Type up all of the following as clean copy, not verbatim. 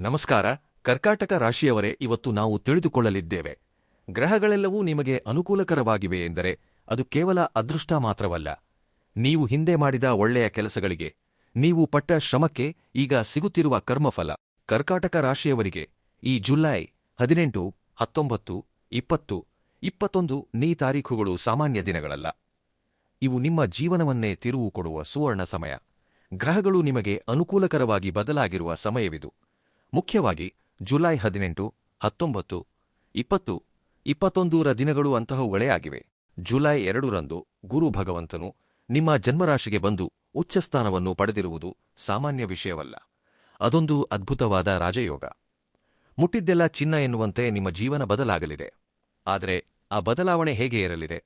ನಮಸ್ಕಾರ. ಕರ್ಕಾಟಕ ರಾಶಿಯವರೇ, ಇವತ್ತು ನಾವು ತಿಳಿದುಕೊಳ್ಳಲಿದ್ದೇವೆ. ಗ್ರಹಗಳೆಲ್ಲವೂ ನಿಮಗೆ ಅನುಕೂಲಕರವಾಗಿವೆ ಎಂದರೆ ಅದು ಕೇವಲ ಅದೃಷ್ಟ ಮಾತ್ರವಲ್ಲ. ನೀವು ಹಿಂದೆ ಮಾಡಿದ ಒಳ್ಳೆಯ ಕೆಲಸಗಳಿಗೆ, ನೀವು ಪಟ್ಟ ಶ್ರಮಕ್ಕೆ ಈಗ ಸಿಗುತ್ತಿರುವ ಕರ್ಮಫಲ. ಕರ್ಕಾಟಕ ರಾಶಿಯವರಿಗೆ ಈ ಜುಲೈ 18, 19, 20, 21 ನೇ ತಾರೀಖುಗಳು ಸಾಮಾನ್ಯ ದಿನಗಳಲ್ಲ. ಇವು ನಿಮ್ಮ ಜೀವನವನ್ನೇ ತಿರುವು ಕೊಡುವ ಸುವರ್ಣ ಸಮಯ. ಗ್ರಹಗಳು ನಿಮಗೆ ಅನುಕೂಲಕರವಾಗಿ ಬದಲಾಗಿರುವ ಸಮಯವಿದು. ಮುಖ್ಯವಾಗಿ ಜುಲೈ 18, 19, 20, 21ರ ದಿನಗಳು ಅಂತಹವುಗಳೇ ಆಗಿವೆ. ಜುಲೈ 2ರಂದು ಗುರು ಭಗವಂತನು ನಿಮ್ಮ ಜನ್ಮರಾಶಿಗೆ ಬಂದು ಉಚ್ಚಸ್ಥಾನವನ್ನು ಪಡೆದಿರುವುದು ಸಾಮಾನ್ಯ ವಿಷಯವಲ್ಲ. ಅದೊಂದು ಅದ್ಭುತವಾದ ರಾಜಯೋಗ. ಮುಟ್ಟಿದ್ದೆಲ್ಲ ಚಿನ್ನ ಎನ್ನುವಂತೆ ನಿಮ್ಮ ಜೀವನ ಬದಲಾಗಲಿದೆ. ಆದರೆ ಆ ಬದಲಾವಣೆ ಹೇಗೆ ಇರಲಿದೆ,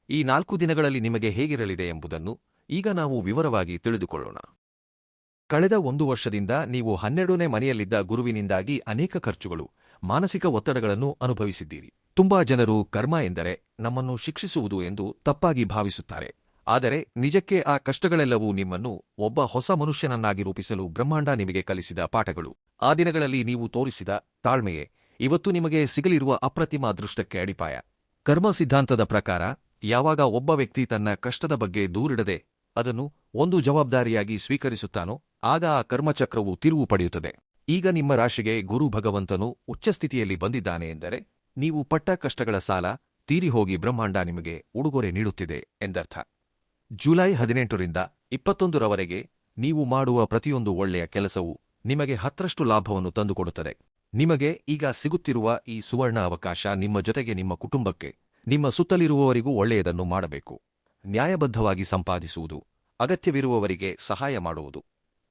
ಈ 4 ದಿನಗಳಲ್ಲಿ ನಿಮಗೆ ಹೇಗಿರಲಿದೆ ಎಂಬುದನ್ನು ಈಗ ನಾವು ವಿವರವಾಗಿ ತಿಳಿದುಕೊಳ್ಳೋಣ. ಕಳೆದ 1 ವರ್ಷದಿಂದ ನೀವು 12ನೇ ಮನೆಯಲ್ಲಿದ್ದ ಗುರುವಿನಿಂದಾಗಿ ಅನೇಕ ಖರ್ಚುಗಳು, ಮಾನಸಿಕ ಒತ್ತಡಗಳನ್ನು ಅನುಭವಿಸಿದ್ದೀರಿ. ತುಂಬಾ ಜನರು ಕರ್ಮ ಎಂದರೆ ನಮ್ಮನ್ನು ಶಿಕ್ಷಿಸುವುದು ಎಂದು ತಪ್ಪಾಗಿ ಭಾವಿಸುತ್ತಾರೆ. ಆದರೆ ನಿಜಕ್ಕೆ ಆ ಕಷ್ಟಗಳೆಲ್ಲವೂ ನಿಮ್ಮನ್ನು ಒಬ್ಬ ಹೊಸ ಮನುಷ್ಯನನ್ನಾಗಿ ರೂಪಿಸಲು ಬ್ರಹ್ಮಾಂಡ ನಿಮಗೆ ಕಲಿಸಿದ ಪಾಠಗಳು. ಆ ದಿನಗಳಲ್ಲಿ ನೀವು ತೋರಿಸಿದ ತಾಳ್ಮೆಯೇ ಇವತ್ತು ನಿಮಗೆ ಸಿಗಲಿರುವ ಅಪ್ರತಿಮ ಅದೃಷ್ಟಕ್ಕೆ ಅಡಿಪಾಯ. ಕರ್ಮ ಸಿದ್ಧಾಂತದ ಪ್ರಕಾರ ಯಾವಾಗ ಒಬ್ಬ ವ್ಯಕ್ತಿ ತನ್ನ ಕಷ್ಟದ ಬಗ್ಗೆ ದೂರಿಡದೆ ಅದನ್ನು ಒಂದು ಜವಾಬ್ದಾರಿಯಾಗಿ ಸ್ವೀಕರಿಸುತ್ತಾನೋ ಆಗ ಆ ಕರ್ಮಚಕ್ರವು ತಿರುವು ಪಡೆಯುತ್ತದೆ. ಈಗ ನಿಮ್ಮ ರಾಶಿಗೆ ಗುರು ಭಗವಂತನು ಉಚ್ಚಸ್ಥಿತಿಯಲ್ಲಿ ಬಂದಿದ್ದಾನೆ ಎಂದರೆ ನೀವು ಪಟ್ಟ ಕಷ್ಟಗಳ ಸಾಲ ತೀರಿಹೋಗಿ ಬ್ರಹ್ಮಾಂಡ ನಿಮಗೆ ಉಡುಗೊರೆ ನೀಡುತ್ತಿದೆ ಎಂದರ್ಥ. ಜುಲೈ 18ರಿಂದ 21ರವರೆಗೆ ನೀವು ಮಾಡುವ ಪ್ರತಿಯೊಂದು ಒಳ್ಳೆಯ ಕೆಲಸವೂ ನಿಮಗೆ 10ರಷ್ಟು ಲಾಭವನ್ನು ತಂದುಕೊಡುತ್ತದೆ. ನಿಮಗೆ ಈಗ ಸಿಗುತ್ತಿರುವ ಈ ಸುವರ್ಣ ಅವಕಾಶ ನಿಮ್ಮ ಜೊತೆಗೆ ನಿಮ್ಮ ಕುಟುಂಬಕ್ಕೆ, ನಿಮ್ಮ ಸುತ್ತಲಿರುವವರಿಗೂ ಒಳ್ಳೆಯದನ್ನು ಮಾಡಬೇಕು. ನ್ಯಾಯಬದ್ಧವಾಗಿ ಸಂಪಾದಿಸುವುದು, ಅಗತ್ಯವಿರುವವರಿಗೆ ಸಹಾಯ ಮಾಡುವುದು,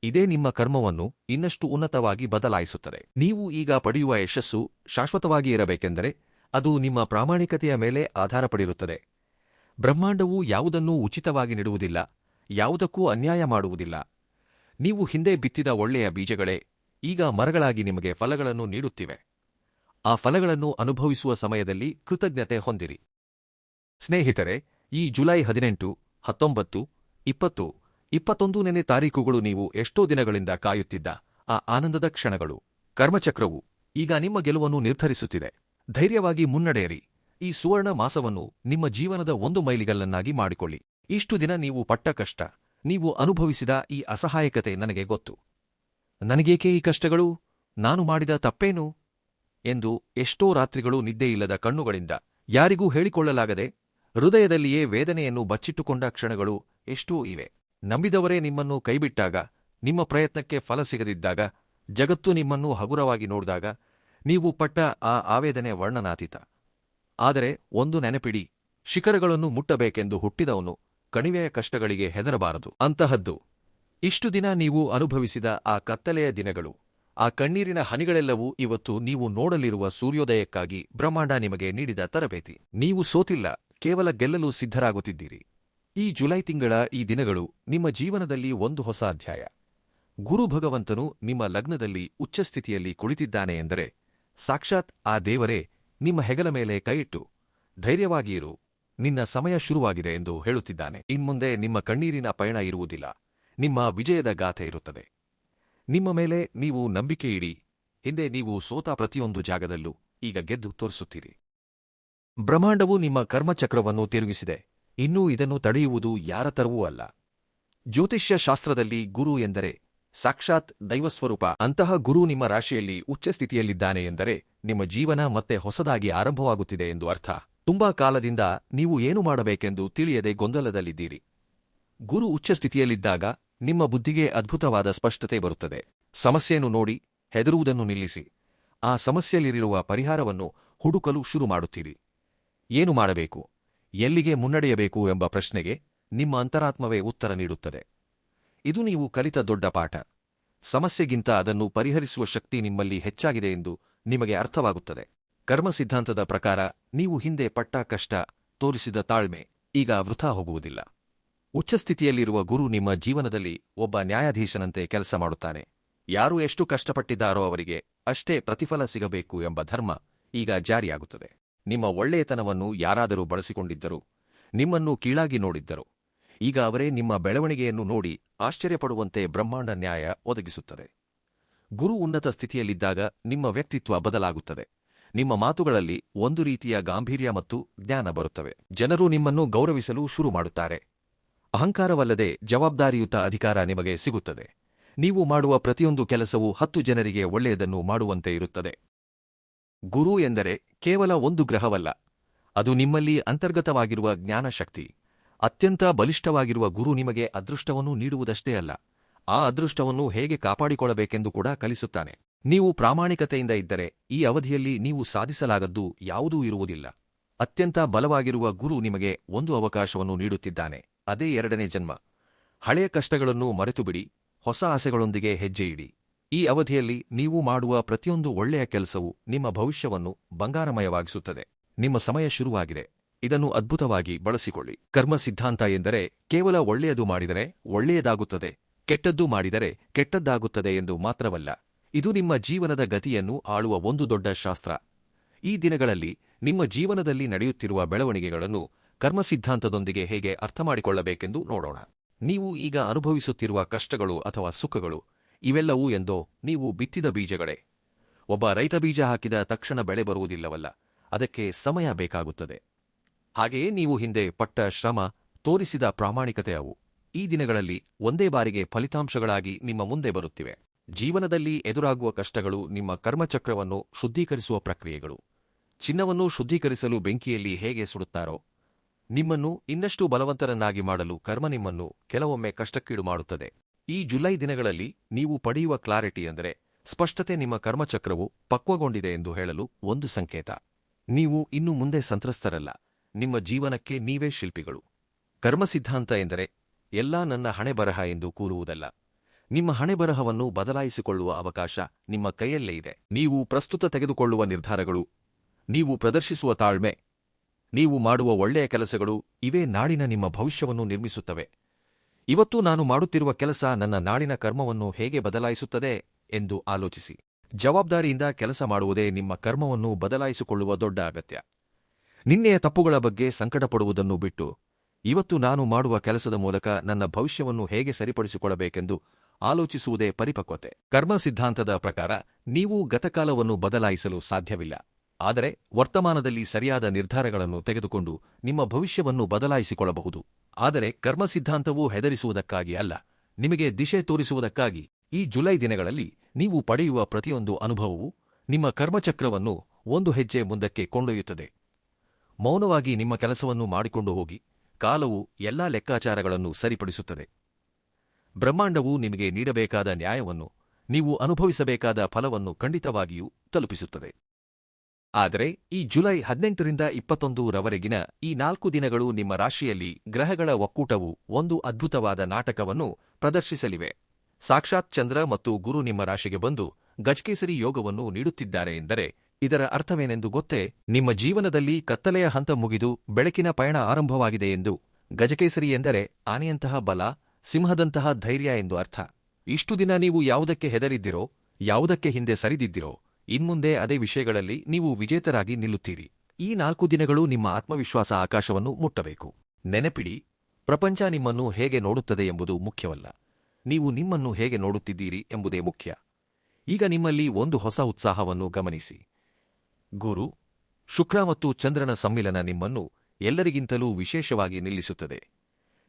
ಇದೇ ನಿಮ್ಮ ಕರ್ಮವನ್ನು ಇನ್ನಷ್ಟು ಉನ್ನತವಾಗಿ ಬದಲಾಯಿಸುತ್ತದೆ. ನೀವು ಈಗ ಪಡೆಯುವ ಯಶಸ್ಸು ಶಾಶ್ವತವಾಗಿ ಇರಬೇಕೆಂದರೆ ಅದು ನಿಮ್ಮ ಪ್ರಾಮಾಣಿಕತೆಯ ಮೇಲೆ ಆಧಾರಪಡಿರುತ್ತದೆ. ಬ್ರಹ್ಮಾಂಡವು ಯಾವುದನ್ನೂ ಉಚಿತವಾಗಿ ನೀಡುವುದಿಲ್ಲ, ಯಾವುದಕ್ಕೂ ಅನ್ಯಾಯ ಮಾಡುವುದಿಲ್ಲ. ನೀವು ಹಿಂದೆ ಬಿತ್ತಿದ ಒಳ್ಳೆಯ ಬೀಜಗಳೇ ಈಗ ಮರಗಳಾಗಿ ನಿಮಗೆ ಫಲಗಳನ್ನು ನೀಡುತ್ತಿವೆ. ಆ ಫಲಗಳನ್ನು ಅನುಭವಿಸುವ ಸಮಯದಲ್ಲಿ ಕೃತಜ್ಞತೆ ಹೊಂದಿರಿ. ಸ್ನೇಹಿತರೆ, ಈ ಜುಲೈ 18, 19, 20, 21ನೇ ತಾರೀಖುಗಳು ನೀವು ಎಷ್ಟೋ ದಿನಗಳಿಂದ ಕಾಯುತ್ತಿದ್ದ ಆ ಆನಂದದ ಕ್ಷಣಗಳು. ಕರ್ಮಚಕ್ರವು ಈಗ ನಿಮ್ಮ ಗೆಲುವನ್ನು ನಿರ್ಧರಿಸುತ್ತಿದೆ. ಧೈರ್ಯವಾಗಿ ಮುನ್ನಡೆಯಿರಿ. ಈ ಸುವರ್ಣ ಮಾಸವನ್ನು ನಿಮ್ಮ ಜೀವನದ ಒಂದು ಮೈಲಿಗಲ್ಲನ್ನಾಗಿ ಮಾಡಿಕೊಳ್ಳಿ. ಇಷ್ಟು ದಿನ ನೀವು ಪಟ್ಟ ಕಷ್ಟ, ನೀವು ಅನುಭವಿಸಿದ ಈ ಅಸಹಾಯಕತೆ ನನಗೆ ಗೊತ್ತು. ನನಗೇಕೆ ಈ ಕಷ್ಟಗಳು, ನಾನು ಮಾಡಿದ ತಪ್ಪೇನು ಎಂದು ಎಷ್ಟೋ ರಾತ್ರಿಗಳು ನಿದ್ದೆಯಿಲ್ಲದ ಕಣ್ಣುಗಳಿಂದ ಯಾರಿಗೂ ಹೇಳಿಕೊಳ್ಳಲಾಗದೆ ಹೃದಯದಲ್ಲಿಯೇ ವೇದನೆಯನ್ನು ಬಚ್ಚಿಟ್ಟುಕೊಂಡ ಕ್ಷಣಗಳು ಎಷ್ಟೋ ಇವೆ. ನಂಬಿದವರೇ ನಿಮ್ಮನ್ನು ಕೈಬಿಟ್ಟಾಗ, ನಿಮ್ಮ ಪ್ರಯತ್ನಕ್ಕೆ ಫಲ ಸಿಗದಿದ್ದಾಗ, ಜಗತ್ತು ನಿಮ್ಮನ್ನು ಹಗುರವಾಗಿ ನೋಡಿದಾಗ ನೀವು ಪಟ್ಟ ಆ ಆವೇದನೆ ವರ್ಣನಾತೀತ. ಆದರೆ ಒಂದು ನೆನಪಿಡಿ, ಶಿಖರಗಳನ್ನು ಮುಟ್ಟಬೇಕೆಂದು ಹುಟ್ಟಿದವನು ಕಣಿವೆಯ ಕಷ್ಟಗಳಿಗೆ ಹೆದರಬಾರದು. ಅಂತಹದ್ದು ಇಷ್ಟು ದಿನ ನೀವು ಅನುಭವಿಸಿದ ಆ ಕತ್ತಲೆಯ ದಿನಗಳು, ಆ ಕಣ್ಣೀರಿನ ಹನಿಗಳೆಲ್ಲವೂ ಇವತ್ತು ನೀವು ನೋಡಲಿರುವ ಸೂರ್ಯೋದಯಕ್ಕಾಗಿ ಬ್ರಹ್ಮಾಂಡ ನಿಮಗೆ ನೀಡಿದ ತರಬೇತಿ. ನೀವು ಸೋತಿಲ್ಲ, ಕೇವಲ ಗೆಲ್ಲಲು ಸಿದ್ಧರಾಗುತ್ತಿದ್ದೀರಿ. ಈ ಜುಲೈ ತಿಂಗಳ ಈ ದಿನಗಳು ನಿಮ್ಮ ಜೀವನದಲ್ಲಿ ಒಂದು ಹೊಸ ಅಧ್ಯಾಯ. ಗುರು ಭಗವಂತನು ನಿಮ್ಮ ಲಗ್ನದಲ್ಲಿ ಉಚ್ಚಸ್ಥಿತಿಯಲ್ಲಿ ಕುಳಿತಿದ್ದಾನೆ ಎಂದರೆ ಸಾಕ್ಷಾತ್ ಆ ದೇವರೇ ನಿಮ್ಮ ಹೆಗಲ ಮೇಲೆ ಕೈಯಿಟ್ಟು ಧೈರ್ಯವಾಗಿ ಇರು, ನಿನ್ನ ಸಮಯ ಶುರುವಾಗಿದೆ ಎಂದು ಹೇಳುತ್ತಿದ್ದಾನೆ. ಇನ್ಮುಂದೆ ನಿಮ್ಮ ಕಣ್ಣೀರಿನ ಪಯಣ ಇರುವುದಿಲ್ಲ, ನಿಮ್ಮ ವಿಜಯದ ಗಾಥೆ ಇರುತ್ತದೆ. ನಿಮ್ಮ ಮೇಲೆ ನೀವು ನಂಬಿಕೆ ಇಡಿ. ಹಿಂದೆ ನೀವು ಸೋತ ಪ್ರತಿಯೊಂದು ಜಾಗದಲ್ಲೂ ಈಗ ಗೆದ್ದು ತೋರಿಸುತ್ತೀರಿ. ಬ್ರಹ್ಮಾಂಡವು ನಿಮ್ಮ ಕರ್ಮಚಕ್ರವನ್ನು ತಿರುಗಿಸಿದೆ. ಇನ್ನೂ ಇದನ್ನು ತಡೆಯುವುದು ಯಾರ ತರವೂ ಅಲ್ಲ. ಜ್ಯೋತಿಷ್ಯ ಶಾಸ್ತ್ರದಲ್ಲಿ ಗುರು ಎಂದರೆ ಸಾಕ್ಷಾತ್ ದೈವಸ್ವರೂಪ. ಅಂತಹ ಗುರು ನಿಮ್ಮ ರಾಶಿಯಲ್ಲಿ ಉಚ್ಚಸ್ಥಿತಿಯಲ್ಲಿದ್ದಾನೆ ಎಂದರೆ ನಿಮ್ಮ ಜೀವನ ಮತ್ತೆ ಹೊಸದಾಗಿ ಆರಂಭವಾಗುತ್ತಿದೆ ಎಂದು ಅರ್ಥ. ತುಂಬಾ ಕಾಲದಿಂದ ನೀವು ಏನು ಮಾಡಬೇಕೆಂದು ತಿಳಿಯದೆ ಗೊಂದಲದಲ್ಲಿದ್ದೀರಿ. ಗುರು ಉಚ್ಚಸ್ಥಿತಿಯಲ್ಲಿದ್ದಾಗ ನಿಮ್ಮ ಬುದ್ಧಿಗೆ ಅದ್ಭುತವಾದ ಸ್ಪಷ್ಟತೆ ಬರುತ್ತದೆ. ಸಮಸ್ಯೆಯನ್ನು ನೋಡಿ ಹೆದರುವುದನ್ನು ನಿಲ್ಲಿಸಿ ಆ ಸಮಸ್ಯೆಯಲ್ಲಿರುವ ಪರಿಹಾರವನ್ನು ಹುಡುಕಲು ಶುರು ಮಾಡುತ್ತೀರಿ. ಏನು ಮಾಡಬೇಕು, ಎಲ್ಲಿಗೆ ಮುನ್ನಡೆಯಬೇಕು ಎಂಬ ಪ್ರಶ್ನೆಗೆ ನಿಮ್ಮ ಅಂತರಾತ್ಮವೇ ಉತ್ತರ ನೀಡುತ್ತದೆ. ಇದು ನೀವು ಕಲಿತ ದೊಡ್ಡ ಪಾಠ. ಸಮಸ್ಯೆಗಿಂತ ಅದನ್ನು ಪರಿಹರಿಸುವ ಶಕ್ತಿ ನಿಮ್ಮಲ್ಲಿ ಹೆಚ್ಚಾಗಿದೆ ಎಂದು ನಿಮಗೆ ಅರ್ಥವಾಗುತ್ತದೆ. ಕರ್ಮ ಸಿದ್ಧಾಂತದ ಪ್ರಕಾರ ನೀವು ಹಿಂದೆ ಪಟ್ಟ ಕಷ್ಟ, ತೋರಿಸಿದ ತಾಳ್ಮೆ ಈಗ ವೃಥಾ ಹೋಗುವುದಿಲ್ಲ. ಉಚ್ಚಸ್ಥಿತಿಯಲ್ಲಿರುವ ಗುರು ನಿಮ್ಮ ಜೀವನದಲ್ಲಿ ಒಬ್ಬ ನ್ಯಾಯಾಧೀಶನಂತೆ ಕೆಲಸ ಮಾಡುತ್ತಾನೆ. ಯಾರು ಎಷ್ಟು ಕಷ್ಟಪಟ್ಟಿದ್ದಾರೋ ಅವರಿಗೆ ಅಷ್ಟೇ ಪ್ರತಿಫಲ ಸಿಗಬೇಕು ಎಂಬ ಧರ್ಮ ಈಗ ಜಾರಿಯಾಗುತ್ತದೆ. ನಿಮ್ಮ ಒಳ್ಳೆಯತನವನ್ನು ಯಾರಾದರೂ ಬಳಸಿಕೊಂಡಿದ್ದರು, ನಿಮ್ಮನ್ನು ಕೀಳಾಗಿ ನೋಡಿದ್ದರು, ಈಗ ಅವರೇ ನಿಮ್ಮ ಬೆಳವಣಿಗೆಯನ್ನು ನೋಡಿ ಆಶ್ಚರ್ಯಪಡುವಂತೆ ಬ್ರಹ್ಮಾಂಡ ನ್ಯಾಯ ಒದಗಿಸುತ್ತದೆ. ಗುರು ಉನ್ನತ ಸ್ಥಿತಿಯಲ್ಲಿದ್ದಾಗ ನಿಮ್ಮ ವ್ಯಕ್ತಿತ್ವ ಬದಲಾಗುತ್ತದೆ. ನಿಮ್ಮ ಮಾತುಗಳಲ್ಲಿ ಒಂದು ರೀತಿಯ ಗಾಂಭೀರ್ಯ ಮತ್ತು ಜ್ಞಾನ ಬರುತ್ತವೆ. ಜನರು ನಿಮ್ಮನ್ನು ಗೌರವಿಸಲು ಶುರು ಮಾಡುತ್ತಾರೆ. ಅಹಂಕಾರವಲ್ಲದೆ ಜವಾಬ್ದಾರಿಯುತ ಅಧಿಕಾರ ನಿಮಗೆ ಸಿಗುತ್ತದೆ. ನೀವು ಮಾಡುವ ಪ್ರತಿಯೊಂದು ಕೆಲಸವೂ 10 ಜನರಿಗೆ ಒಳ್ಳೆಯದನ್ನು ಮಾಡುವಂತೆ ಇರುತ್ತದೆ. ಗುರು ಎಂದರೆ ಕೇವಲ ಒಂದು ಗ್ರಹವಲ್ಲ, ಅದು ನಿಮ್ಮಲ್ಲಿ ಅಂತರ್ಗತವಾಗಿರುವ ಜ್ಞಾನಶಕ್ತಿ. ಅತ್ಯಂತ ಬಲಿಷ್ಠವಾಗಿರುವ ಗುರು ನಿಮಗೆ ಅದೃಷ್ಟವನ್ನು ನೀಡುವುದಷ್ಟೇ ಅಲ್ಲ, ಆ ಅದೃಷ್ಟವನ್ನು ಹೇಗೆ ಕಾಪಾಡಿಕೊಳ್ಳಬೇಕೆಂದು ಕೂಡ ಕಲಿಸುತ್ತಾನೆ. ನೀವು ಪ್ರಾಮಾಣಿಕತೆಯಿಂದ ಇದ್ದರೆ ಈ ಅವಧಿಯಲ್ಲಿ ನೀವು ಸಾಧಿಸಲಾಗದ್ದು ಯಾವುದೂ ಇರುವುದಿಲ್ಲ. ಅತ್ಯಂತ ಬಲವಾಗಿರುವ ಗುರು ನಿಮಗೆ ಒಂದು ಅವಕಾಶವನ್ನು ನೀಡುತ್ತಿದ್ದಾನೆ, ಅದೇ 2ನೇ ಜನ್ಮ. ಹಳೆಯ ಕಷ್ಟಗಳನ್ನು ಮರೆತುಬಿಡಿ, ಹೊಸ ಆಸೆಗಳೊಂದಿಗೆ ಹೆಜ್ಜೆಯಿಡಿ. ಈ ಅವಧಿಯಲ್ಲಿ ನೀವು ಮಾಡುವ ಪ್ರತಿಯೊಂದು ಒಳ್ಳೆಯ ಕೆಲಸವೂ ನಿಮ್ಮ ಭವಿಷ್ಯವನ್ನು ಬಂಗಾರಮಯವಾಗಿಸುತ್ತದೆ. ನಿಮ್ಮ ಸಮಯ ಶುರುವಾಗಿದೆ, ಇದನ್ನು ಅದ್ಭುತವಾಗಿ ಬಳಸಿಕೊಳ್ಳಿ. ಕರ್ಮ ಸಿದ್ಧಾಂತ ಎಂದರೆ ಕೇವಲ ಒಳ್ಳೆಯದು ಮಾಡಿದರೆ ಒಳ್ಳೆಯದಾಗುತ್ತದೆ, ಕೆಟ್ಟದ್ದು ಮಾಡಿದರೆ ಕೆಟ್ಟದ್ದಾಗುತ್ತದೆ ಎಂದು ಮಾತ್ರವಲ್ಲ, ಇದು ನಿಮ್ಮ ಜೀವನದ ಗತಿಯನ್ನು ಆಳುವ ಒಂದು ದೊಡ್ಡ ಶಾಸ್ತ್ರ. ಈ ದಿನಗಳಲ್ಲಿ ನಿಮ್ಮ ಜೀವನದಲ್ಲಿ ನಡೆಯುತ್ತಿರುವ ಬೆಳವಣಿಗೆಗಳನ್ನು ಕರ್ಮಸಿದ್ಧಾಂತದೊಂದಿಗೆ ಹೇಗೆ ಅರ್ಥಮಾಡಿಕೊಳ್ಳಬೇಕೆಂದು ನೋಡೋಣ. ನೀವು ಈಗ ಅನುಭವಿಸುತ್ತಿರುವ ಕಷ್ಟಗಳು ಅಥವಾ ಸುಖಗಳು ಇವೆಲ್ಲವೂ ಎಂದೋ ನೀವು ಬಿತ್ತಿದ ಬೀಜಗಳೇ. ಒಬ್ಬ ರೈತ ಬೀಜ ಹಾಕಿದ ತಕ್ಷಣ ಬೆಳೆ ಬರುವುದಿಲ್ಲವಲ್ಲ, ಅದಕ್ಕೆ ಸಮಯ ಬೇಕಾಗುತ್ತದೆ. ಹಾಗೆಯೇ ನೀವು ಹಿಂದೆ ಪಟ್ಟ ಶ್ರಮ, ತೋರಿಸಿದ ಪ್ರಾಮಾಣಿಕತೆ ಅವು ಈ ದಿನಗಳಲ್ಲಿ ಒಂದೇ ಬಾರಿಗೆ ಫಲಿತಾಂಶಗಳಾಗಿ ನಿಮ್ಮ ಮುಂದೆ ಬರುತ್ತಿವೆ. ಜೀವನದಲ್ಲಿ ಎದುರಾಗುವ ಕಷ್ಟಗಳು ನಿಮ್ಮ ಕರ್ಮಚಕ್ರವನ್ನು ಶುದ್ಧೀಕರಿಸುವ ಪ್ರಕ್ರಿಯೆಗಳು. ಚಿನ್ನವನ್ನು ಶುದ್ಧೀಕರಿಸಲು ಬೆಂಕಿಯಲ್ಲಿ ಹೇಗೆ ಸುಡುತ್ತಾರೋ, ನಿಮ್ಮನ್ನು ಇನ್ನಷ್ಟು ಬಲವಂತರನ್ನಾಗಿ ಮಾಡಲು ಕರ್ಮ ನಿಮ್ಮನ್ನು ಕೆಲವೊಮ್ಮೆ ಕಷ್ಟಕ್ಕೀಡು ಮಾಡುತ್ತದೆ. ಈ ಜುಲೈ ದಿನಗಳಲ್ಲಿ ನೀವು ಪಡೆಯುವ ಕ್ಲಾರಿಟಿ ಅಂದರೆ ಸ್ಪಷ್ಟತೆ ನಿಮ್ಮ ಕರ್ಮಚಕ್ರವು ಪಕ್ವಗೊಂಡಿದೆ ಎಂದು ಹೇಳಲು ಒಂದು ಸಂಕೇತ. ನೀವು ಇನ್ನು ಮುಂದೆ ಸಂತ್ರಸ್ತರಲ್ಲ, ನಿಮ್ಮ ಜೀವನಕ್ಕೆ ನೀವೇ ಶಿಲ್ಪಿಗಳು. ಕರ್ಮಸಿದ್ಧಾಂತ ಎಂದರೆ ಎಲ್ಲಾ ನನ್ನ ಹಣೆಬರಹ ಎಂದು ಕೂರುವುದಲ್ಲ. ನಿಮ್ಮ ಹಣೆಬರಹವನ್ನು ಬದಲಾಯಿಸಿಕೊಳ್ಳುವ ಅವಕಾಶ ನಿಮ್ಮ ಕೈಯಲ್ಲೇ ಇದೆ. ನೀವು ಪ್ರಸ್ತುತ ತೆಗೆದುಕೊಳ್ಳುವ ನಿರ್ಧಾರಗಳು, ನೀವು ಪ್ರದರ್ಶಿಸುವ ತಾಳ್ಮೆ, ನೀವು ಮಾಡುವ ಒಳ್ಳೆಯ ಕೆಲಸಗಳು ಇವೇ ನಾಳಿನ ನಿಮ್ಮ ಭವಿಷ್ಯವನ್ನು ನಿರ್ಮಿಸುತ್ತವೆ. ಇವತ್ತು ನಾನು ಮಾಡುತ್ತಿರುವ ಕೆಲಸ ನನ್ನ ನಾಳಿನ ಕರ್ಮವನ್ನು ಹೇಗೆ ಬದಲಾಯಿಸುತ್ತದೆ ಎಂದು ಆಲೋಚಿಸಿ. ಜವಾಬ್ದಾರಿಯಿಂದ ಕೆಲಸ ಮಾಡುವುದೇ ನಿಮ್ಮ ಕರ್ಮವನ್ನು ಬದಲಾಯಿಸಿಕೊಳ್ಳುವ ದೊಡ್ಡ ಅಗತ್ಯ. ನಿನ್ನೆಯ ತಪ್ಪುಗಳ ಬಗ್ಗೆ ಸಂಕಟಪಡುವುದನ್ನು ಬಿಟ್ಟು, ಇವತ್ತು ನಾನು ಮಾಡುವ ಕೆಲಸದ ಮೂಲಕ ನನ್ನ ಭವಿಷ್ಯವನ್ನು ಹೇಗೆ ಸರಿಪಡಿಸಿಕೊಳ್ಳಬೇಕೆಂದು ಆಲೋಚಿಸುವುದೇ ಪರಿಪಕ್ವತೆ. ಕರ್ಮ ಸಿದ್ಧಾಂತದ ಪ್ರಕಾರ ನೀವು ಗತಕಾಲವನ್ನು ಬದಲಾಯಿಸಲು ಸಾಧ್ಯವಿಲ್ಲ, ಆದರೆ ವರ್ತಮಾನದಲ್ಲಿ ಸರಿಯಾದ ನಿರ್ಧಾರಗಳನ್ನು ತೆಗೆದುಕೊಂಡು ನಿಮ್ಮ ಭವಿಷ್ಯವನ್ನು ಬದಲಾಯಿಸಿಕೊಳ್ಳಬಹುದು. ಆದರೆ ಕರ್ಮ ಸಿದ್ಧಾಂತವು ಹೆದರಿಸುವುದಕ್ಕಾಗಿ ಅಲ್ಲ, ನಿಮಗೆ ದಿಶೆ ತೋರಿಸುವುದಕ್ಕಾಗಿ. ಈ ಜುಲೈ ದಿನಗಳಲ್ಲಿ ನೀವು ಪಡೆಯುವ ಪ್ರತಿಯೊಂದು ಅನುಭವವು ನಿಮ್ಮ ಕರ್ಮಚಕ್ರವನ್ನು ಒಂದು ಹೆಜ್ಜೆ ಮುಂದಕ್ಕೆ ಕೊಂಡೊಯ್ಯುತ್ತದೆ. ಮೌನವಾಗಿ ನಿಮ್ಮ ಕೆಲಸವನ್ನು ಮಾಡಿಕೊಂಡು ಹೋಗಿ, ಕಾಲವು ಎಲ್ಲಾ ಲೆಕ್ಕಾಚಾರಗಳನ್ನು ಸರಿಪಡಿಸುತ್ತದೆ. ಬ್ರಹ್ಮಾಂಡವು ನಿಮಗೆ ನೀಡಬೇಕಾದ ನ್ಯಾಯವನ್ನು, ನೀವು ಅನುಭವಿಸಬೇಕಾದ ಫಲವನ್ನು ಖಂಡಿತವಾಗಿಯೂ ತಲುಪಿಸುತ್ತದೆ. ಆದರೆ ಈ ಜುಲೈ 18ರಿಂದ 21ರವರೆಗಿನ ಈ 4 ದಿನಗಳು ನಿಮ್ಮ ರಾಶಿಯಲ್ಲಿ ಗ್ರಹಗಳ ಒಕ್ಕೂಟವು ಒಂದು ಅದ್ಭುತವಾದ ನಾಟಕವನ್ನು ಪ್ರದರ್ಶಿಸಲಿವೆ. ಸಾಕ್ಷಾತ್ ಚಂದ್ರ ಮತ್ತು ಗುರು ನಿಮ್ಮ ರಾಶಿಗೆ ಬಂದು ಗಜಕೇಸರಿ ಯೋಗವನ್ನು ನೀಡುತ್ತಿದ್ದಾರೆ ಎಂದರೆ ಇದರ ಅರ್ಥವೇನೆಂದು ಗೊತ್ತೇ? ನಿಮ್ಮ ಜೀವನದಲ್ಲಿ ಕತ್ತಲೆಯ ಹಂತ ಮುಗಿದು ಬೆಳಕಿನ ಪಯಣ ಆರಂಭವಾಗಿದೆ ಎಂದು. ಗಜಕೇಸರಿ ಎಂದರೆ ಆನೆಯಂತಹ ಬಲ, ಸಿಂಹದಂತಹ ಧೈರ್ಯ ಎಂದು ಅರ್ಥ. ಇಷ್ಟು ದಿನ ನೀವು ಯಾವುದಕ್ಕೆ ಹೆದರಿದ್ದಿರೋ, ಯಾವುದಕ್ಕೆ ಹಿಂದೆ ಸರಿದಿದ್ದಿರೋ, ಇನ್ಮುಂದೆ ಅದೇ ವಿಷಯಗಳಲ್ಲಿ ನೀವು ವಿಜೇತರಾಗಿ ನಿಲ್ಲುತ್ತೀರಿ. ಈ 4 ದಿನಗಳು ನಿಮ್ಮ ಆತ್ಮವಿಶ್ವಾಸ ಆಕಾಶವನ್ನು ಮುಟ್ಟಬೇಕು. ನೆನಪಿಡಿ, ಪ್ರಪಂಚ ನಿಮ್ಮನ್ನು ಹೇಗೆ ನೋಡುತ್ತದೆ ಎಂಬುದು ಮುಖ್ಯವಲ್ಲ, ನೀವು ನಿಮ್ಮನ್ನು ಹೇಗೆ ನೋಡುತ್ತಿದ್ದೀರಿ ಎಂಬುದೇ ಮುಖ್ಯ. ಈಗ ನಿಮ್ಮಲ್ಲಿ ಒಂದು ಹೊಸ ಉತ್ಸಾಹವನ್ನು ಗಮನಿಸಿ. ಗುರು, ಶುಕ್ರ ಮತ್ತು ಚಂದ್ರನ ಸಮ್ಮಿಲನ ನಿಮ್ಮನ್ನು ಎಲ್ಲರಿಗಿಂತಲೂ ವಿಶೇಷವಾಗಿ ನಿಲ್ಲಿಸುತ್ತದೆ.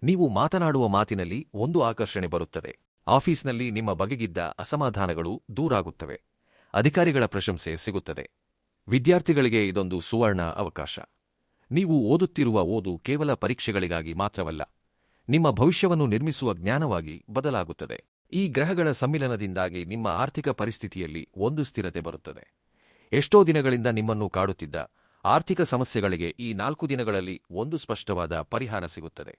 ನೀವು ಮಾತನಾಡುವ ಮಾತಿನಲ್ಲಿ ಒಂದು ಆಕರ್ಷಣೆ ಬರುತ್ತದೆ. ಆಫೀಸ್ನಲ್ಲಿ ನಿಮ್ಮ ಬಗೆಗಿದ್ದ ಅಸಮಾಧಾನಗಳು ದೂರಾಗುತ್ತವೆ. ಅಧಿಕಾರಿಗಳ ಪ್ರಶಂಸೆ ಸಿಗುತ್ತದೆ. ವಿದ್ಯಾರ್ಥಿಗಳಿಗೆ ಇದೊಂದು ಸುವರ್ಣ ಅವಕಾಶ. ನೀವು ಓದುತ್ತಿರುವ ಓದು ಕೇವಲ ಪರೀಕ್ಷೆಗಳಿಗಾಗಿ ಮಾತ್ರವಲ್ಲ, ನಿಮ್ಮ ಭವಿಷ್ಯವನ್ನು ನಿರ್ಮಿಸುವ ಜ್ಞಾನವಾಗಿ ಬದಲಾಗುತ್ತದೆ. ಈ ಗ್ರಹಗಳ ಸಮ್ಮಿಲನದಿಂದಾಗಿ ನಿಮ್ಮ ಆರ್ಥಿಕ ಪರಿಸ್ಥಿತಿಯಲ್ಲಿ ಒಂದು ಸ್ಥಿರತೆ ಬರುತ್ತದೆ. ಎಷ್ಟೋ ದಿನಗಳಿಂದ ನಿಮ್ಮನ್ನು ಕಾಡುತ್ತಿದ್ದ ಆರ್ಥಿಕ ಸಮಸ್ಯೆಗಳಿಗೆ ಈ 4 ದಿನಗಳಲ್ಲಿ ಒಂದು ಸ್ಪಷ್ಟವಾದ ಪರಿಹಾರ ಸಿಗುತ್ತದೆ.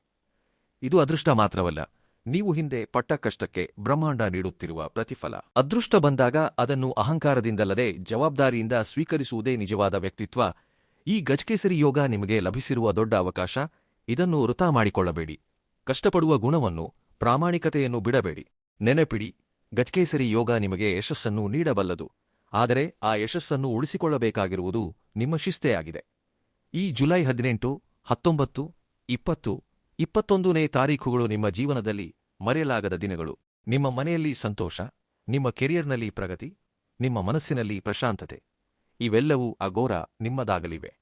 ಇದು ಅದೃಷ್ಟ ಮಾತ್ರವಲ್ಲ, ನೀವು ಹಿಂದೆ ಪಟ್ಟ ಕಷ್ಟಕ್ಕೆ ಬ್ರಹ್ಮಾಂಡ ನೀಡುತ್ತಿರುವ ಪ್ರತಿಫಲ. ಅದೃಷ್ಟ ಬಂದಾಗ ಅದನ್ನು ಅಹಂಕಾರದಿಂದಲ್ಲದೆ ಜವಾಬ್ದಾರಿಯಿಂದ ಸ್ವೀಕರಿಸುವುದೇ ನಿಜವಾದ ವ್ಯಕ್ತಿತ್ವ. ಈ ಗಜಕೇಸರಿ ಯೋಗ ನಿಮಗೆ ಲಭಿಸಿರುವ ದೊಡ್ಡ ಅವಕಾಶ. ಇದನ್ನು ವೃಥಾ ಮಾಡಿಕೊಳ್ಳಬೇಡಿ. ಕಷ್ಟಪಡುವ ಗುಣವನ್ನು, ಪ್ರಾಮಾಣಿಕತೆಯನ್ನು ಬಿಡಬೇಡಿ. ನೆನಪಿಡಿ, ಗಜಕೇಸರಿ ಯೋಗ ನಿಮಗೆ ಯಶಸ್ಸನ್ನು ನೀಡಬಲ್ಲದು, ಆದರೆ ಆ ಯಶಸ್ಸನ್ನು ಉಳಿಸಿಕೊಳ್ಳಬೇಕಾಗಿರುವುದು ನಿಮ್ಮ ಶಿಸ್ತೇ ಆಗಿದೆ. ಈ ಜುಲೈ 18, 19, 20, 21ನೇ ತಾರೀಖುಗಳು ನಿಮ್ಮ ಜೀವನದಲ್ಲಿ ಮರೆಯಲಾಗದ ದಿನಗಳು. ನಿಮ್ಮ ಮನೆಯಲ್ಲಿ ಸಂತೋಷ, ನಿಮ್ಮ ಕೆರಿಯರ್ನಲ್ಲಿ ಪ್ರಗತಿ, ನಿಮ್ಮ ಮನಸ್ಸಿನಲ್ಲಿ ಪ್ರಶಾಂತತೆ ಇವೆಲ್ಲವೂ ಅಗೋರ ನಿಮ್ಮದಾಗಲಿವೆ.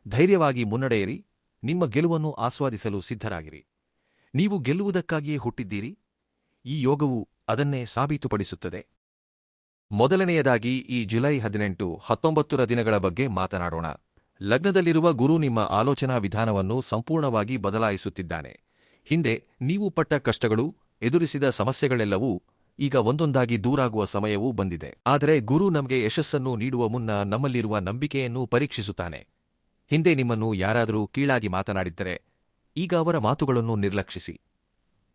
ಧೈರ್ಯವಾಗಿ ಮುನ್ನಡೆಯಿರಿ, ನಿಮ್ಮ ಗೆಲುವನ್ನು ಆಸ್ವಾದಿಸಲು ಸಿದ್ಧರಾಗಿರಿ. ನೀವು ಗೆಲ್ಲುವುದಕ್ಕಾಗಿಯೇ ಹುಟ್ಟಿದ್ದೀರಿ. ಈ ಯೋಗವು ಅದನ್ನೇ ಸಾಬೀತುಪಡಿಸುತ್ತದೆ. ಮೊದಲನೆಯದಾಗಿ ಈ ಜುಲೈ 18-19 ದಿನಗಳ ಬಗ್ಗೆ ಮಾತನಾಡೋಣ. ಲಗ್ನದಲ್ಲಿರುವ ಗುರು ನಿಮ್ಮ ಆಲೋಚನಾ ವಿಧಾನವನ್ನು ಸಂಪೂರ್ಣವಾಗಿ ಬದಲಾಯಿಸುತ್ತಿದ್ದಾನೆ. ಹಿಂದೆ ನೀವು ಪಟ್ಟ ಕಷ್ಟಗಳು, ಎದುರಿಸಿದ ಸಮಸ್ಯೆಗಳೆಲ್ಲವೂ ಈಗ ಒಂದೊಂದಾಗಿ ದೂರಾಗುವ ಸಮಯವೂ ಬಂದಿದೆ. ಆದರೆ ಗುರು ನಮಗೆ ಯಶಸ್ಸನ್ನು ನೀಡುವ ಮುನ್ನ ನಮ್ಮಲ್ಲಿರುವ ನಂಬಿಕೆಯನ್ನು ಪರೀಕ್ಷಿಸುತ್ತಾನೆ. ಹಿಂದೆ ನಿಮ್ಮನ್ನು ಯಾರಾದರೂ ಕೀಳಾಗಿ ಮಾತನಾಡಿದ್ದರೆ ಈಗ ಅವರ ಮಾತುಗಳನ್ನು ನಿರ್ಲಕ್ಷಿಸಿ.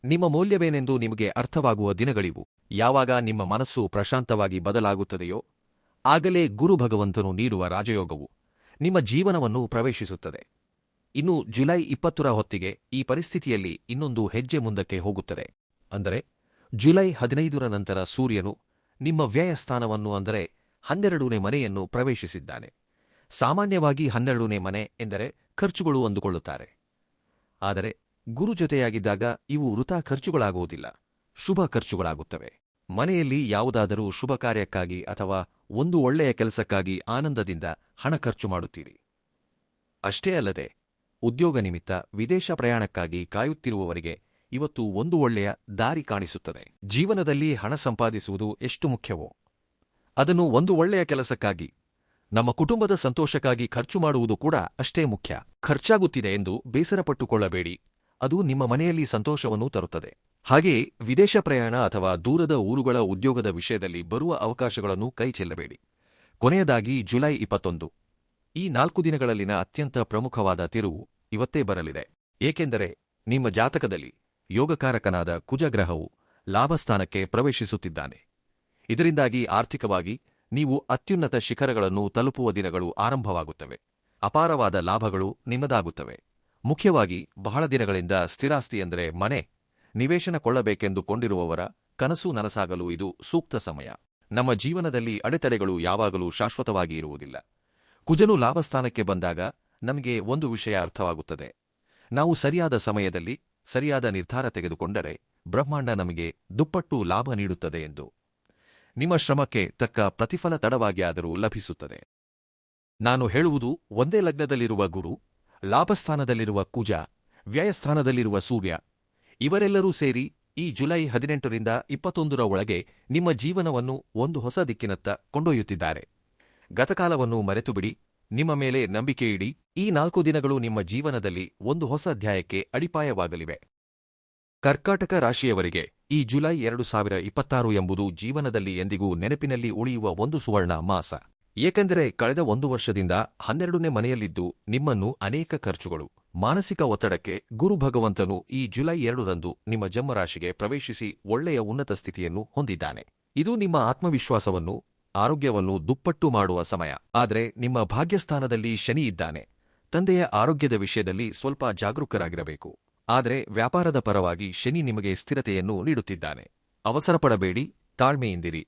ನಿಮ್ಮ ಮೌಲ್ಯವೇನೆಂದು ನಿಮಗೆ ಅರ್ಥವಾಗುವ ದಿನಗಳಿವು. ಯಾವಾಗ ನಿಮ್ಮ ಮನಸ್ಸು ಪ್ರಶಾಂತವಾಗಿ ಬದಲಾಗುತ್ತದೆಯೋ ಆಗಲೇ ಗುರು ಭಗವಂತನು ನೀಡುವ ರಾಜಯೋಗವು ನಿಮ್ಮ ಜೀವನವನ್ನು ಪ್ರವೇಶಿಸುತ್ತದೆ. ಇನ್ನು ಜುಲೈ 20ರ ಹೊತ್ತಿಗೆ ಈ ಪರಿಸ್ಥಿತಿಯಲ್ಲಿ ಇನ್ನೊಂದು ಹೆಜ್ಜೆ ಮುಂದಕ್ಕೆ ಹೋಗುತ್ತದೆ. ಅಂದರೆ ಜುಲೈ 15ರ ನಂತರ ಸೂರ್ಯನು ನಿಮ್ಮ ವ್ಯಯಸ್ಥಾನವನ್ನು ಅಂದರೆ 12ನೇ ಮನೆಯನ್ನು ಪ್ರವೇಶಿಸಿದ್ದಾನೆ. ಸಾಮಾನ್ಯವಾಗಿ 12ನೇ ಮನೆ ಎಂದರೆ ಖರ್ಚುಗಳು ಅಂದುಕೊಳ್ಳುತ್ತಾರೆ. ಆದರೆ ಗುರು ಜೊತೆಯಾಗಿದ್ದಾಗ ಇವು ವೃಥಾ ಖರ್ಚುಗಳಾಗುವುದಿಲ್ಲ, ಶುಭ ಖರ್ಚುಗಳಾಗುತ್ತವೆ. ಮನೆಯಲ್ಲಿ ಯಾವುದಾದರೂ ಶುಭ ಕಾರ್ಯಕ್ಕಾಗಿ ಅಥವಾ ಒಂದು ಒಳ್ಳೆಯ ಕೆಲಸಕ್ಕಾಗಿ ಆನಂದದಿಂದ ಹಣ ಖರ್ಚು ಮಾಡುತ್ತೀರಿ. ಅಷ್ಟೇ ಅಲ್ಲದೆ ಉದ್ಯೋಗ ನಿಮಿತ್ತ ವಿದೇಶ ಪ್ರಯಾಣಕ್ಕಾಗಿ ಕಾಯುತ್ತಿರುವವರಿಗೆ ಇವತ್ತು ಒಂದು ಒಳ್ಳೆಯ ದಾರಿ ಕಾಣಿಸುತ್ತದೆ. ಜೀವನದಲ್ಲಿ ಹಣ ಸಂಪಾದಿಸುವುದು ಎಷ್ಟು ಮುಖ್ಯವೋ ಅದನ್ನು ಒಂದು ಒಳ್ಳೆಯ ಕೆಲಸಕ್ಕಾಗಿ, ನಮ್ಮ ಕುಟುಂಬದ ಸಂತೋಷಕ್ಕಾಗಿ ಖರ್ಚು ಮಾಡುವುದು ಕೂಡ ಅಷ್ಟೇ ಮುಖ್ಯ. ಖರ್ಚಾಗುತ್ತಿದೆ ಎಂದು ಬೇಸರಪಟ್ಟುಕೊಳ್ಳಬೇಡಿ, ಅದು ನಿಮ್ಮ ಮನೆಯಲ್ಲಿ ಸಂತೋಷವನ್ನು ತರುತ್ತದೆ. ಹಾಗೆಯೇ ವಿದೇಶ ಪ್ರಯಾಣ ಅಥವಾ ದೂರದ ಊರುಗಳ ಉದ್ಯೋಗದ ವಿಷಯದಲ್ಲಿ ಬರುವ ಅವಕಾಶಗಳನ್ನು ಕೈಚೆಲ್ಲಬೇಡಿ. ಕೊನೆಯದಾಗಿ ಜುಲೈ 21, ಈ 4 ದಿನಗಳಲ್ಲಿನ ಅತ್ಯಂತ ಪ್ರಮುಖವಾದ ತಿರುವು ಇವತ್ತೇ ಬರಲಿದೆ. ಏಕೆಂದರೆ ನಿಮ್ಮ ಜಾತಕದಲ್ಲಿ ಯೋಗಕಾರಕನಾದ ಕುಜಗ್ರಹವು ಲಾಭಸ್ಥಾನಕ್ಕೆ ಪ್ರವೇಶಿಸುತ್ತಿದ್ದಾನೆ. ಇದರಿಂದಾಗಿ ಆರ್ಥಿಕವಾಗಿ ನೀವು ಅತ್ಯುನ್ನತ ಶಿಖರಗಳನ್ನು ತಲುಪುವ ದಿನಗಳು ಆರಂಭವಾಗುತ್ತವೆ. ಅಪಾರವಾದ ಲಾಭಗಳು ನಿಮ್ಮದಾಗುತ್ತವೆ. ಮುಖ್ಯವಾಗಿ ಬಹಳ ದಿನಗಳಿಂದ ಸ್ಥಿರಾಸ್ತಿ ಎಂದರೆ ಮನೆ, ನಿವೇಶನ ಕೊಳ್ಳಬೇಕೆಂದು ಕೊಂಡಿರುವವರ ಕನಸು ನನಸಾಗಲು ಇದು ಸೂಕ್ತ ಸಮಯ. ನಮ್ಮ ಜೀವನದಲ್ಲಿ ಅಡೆತಡೆಗಳು ಯಾವಾಗಲೂ ಶಾಶ್ವತವಾಗಿ ಇರುವುದಿಲ್ಲ. ಕುಜನು ಲಾಭಸ್ಥಾನಕ್ಕೆ ಬಂದಾಗ ನಮಗೆ ಒಂದು ವಿಷಯ ಅರ್ಥವಾಗುತ್ತದೆ. ನಾವು ಸರಿಯಾದ ಸಮಯದಲ್ಲಿ ಸರಿಯಾದ ನಿರ್ಧಾರ ತೆಗೆದುಕೊಂಡರೆ ಬ್ರಹ್ಮಾಂಡ ನಮಗೆ ದುಪ್ಪಟ್ಟು ಲಾಭ ನೀಡುತ್ತದೆ ಎಂದು. ನಿಮ್ಮ ಶ್ರಮಕ್ಕೆ ತಕ್ಕ ಪ್ರತಿಫಲ ತಡವಾಗಿ ಆದರೂ ಲಭಿಸುತ್ತದೆ. ನಾನು ಹೇಳುವುದು ಒಂದೇ ಲಗ್ನದಲ್ಲಿರುವ ಗುರು, ಲಾಭಸ್ಥಾನದಲ್ಲಿರುವ ಕುಜ, ವ್ಯಯಸ್ಥಾನದಲ್ಲಿರುವ ಸೂರ್ಯ ಇವರೆಲ್ಲರೂ ಸೇರಿ ಈ ಜುಲೈ 18ರಿಂದ 21ರ ಒಳಗೆ ನಿಮ್ಮ ಜೀವನವನ್ನು ಒಂದು ಹೊಸ ದಿಕ್ಕಿನತ್ತ ಕೊಂಡೊಯ್ಯುತ್ತಿದ್ದಾರೆ. ಗತಕಾಲವನ್ನು ಮರೆತುಬಿಡಿ, ನಿಮ್ಮ ಮೇಲೆ ನಂಬಿಕೆಯಿಡಿ. ಈ 4 ದಿನಗಳು ನಿಮ್ಮ ಜೀವನದಲ್ಲಿ ಒಂದು ಹೊಸ ಅಧ್ಯಾಯಕ್ಕೆ ಅಡಿಪಾಯವಾಗಲಿವೆ. ಕರ್ಕಾಟಕ ರಾಶಿಯವರಿಗೆ ಈ ಜುಲೈ 2026 ಎಂಬುದು ಜೀವನದಲ್ಲಿ ಎಂದಿಗೂ ನೆನಪಿನಲ್ಲಿ ಉಳಿಯುವ ಒಂದು ಸುವರ್ಣ ಮಾಸ. ಏಕೆಂದರೆ ಕಳೆದ 1 ವರ್ಷದಿಂದ 12ನೇ ಮನೆಯಲ್ಲಿದ್ದು ನಿಮ್ಮನ್ನು ಅನೇಕ ಖರ್ಚುಗಳು, ಮಾನಸಿಕ ಒತ್ತಡಕ್ಕೆ ಗುರು ಭಗವಂತನು ಈ ಜುಲೈ 2ರಂದು ನಿಮ್ಮ ಜನ್ಮರಾಶಿಗೆ ಪ್ರವೇಶಿಸಿ ಒಳ್ಳೆಯ ಉನ್ನತ ಸ್ಥಿತಿಯನ್ನು ಹೊಂದಿದ್ದಾನೆ. ಇದು ನಿಮ್ಮ ಆತ್ಮವಿಶ್ವಾಸವನ್ನು, ಆರೋಗ್ಯವನ್ನು ದುಪ್ಪಟ್ಟು ಮಾಡುವ ಸಮಯ. ಆದರೆ ನಿಮ್ಮ ಭಾಗ್ಯಸ್ಥಾನದಲ್ಲಿ ಶನಿ ಇದ್ದಾನೆ. ತಂದೆಯ ಆರೋಗ್ಯದ ವಿಷಯದಲ್ಲಿ ಸ್ವಲ್ಪ ಜಾಗರೂಕರಾಗಿರಬೇಕು. ಆದರೆ ವ್ಯಾಪಾರದ ಪರವಾಗಿ ಶನಿ ನಿಮಗೆ ಸ್ಥಿರತೆಯನ್ನು ನೀಡುತ್ತಿದ್ದಾನೆ. ಅವಸರಪಡಬೇಡಿ, ತಾಳ್ಮೆಯಿಂದಿರಿ.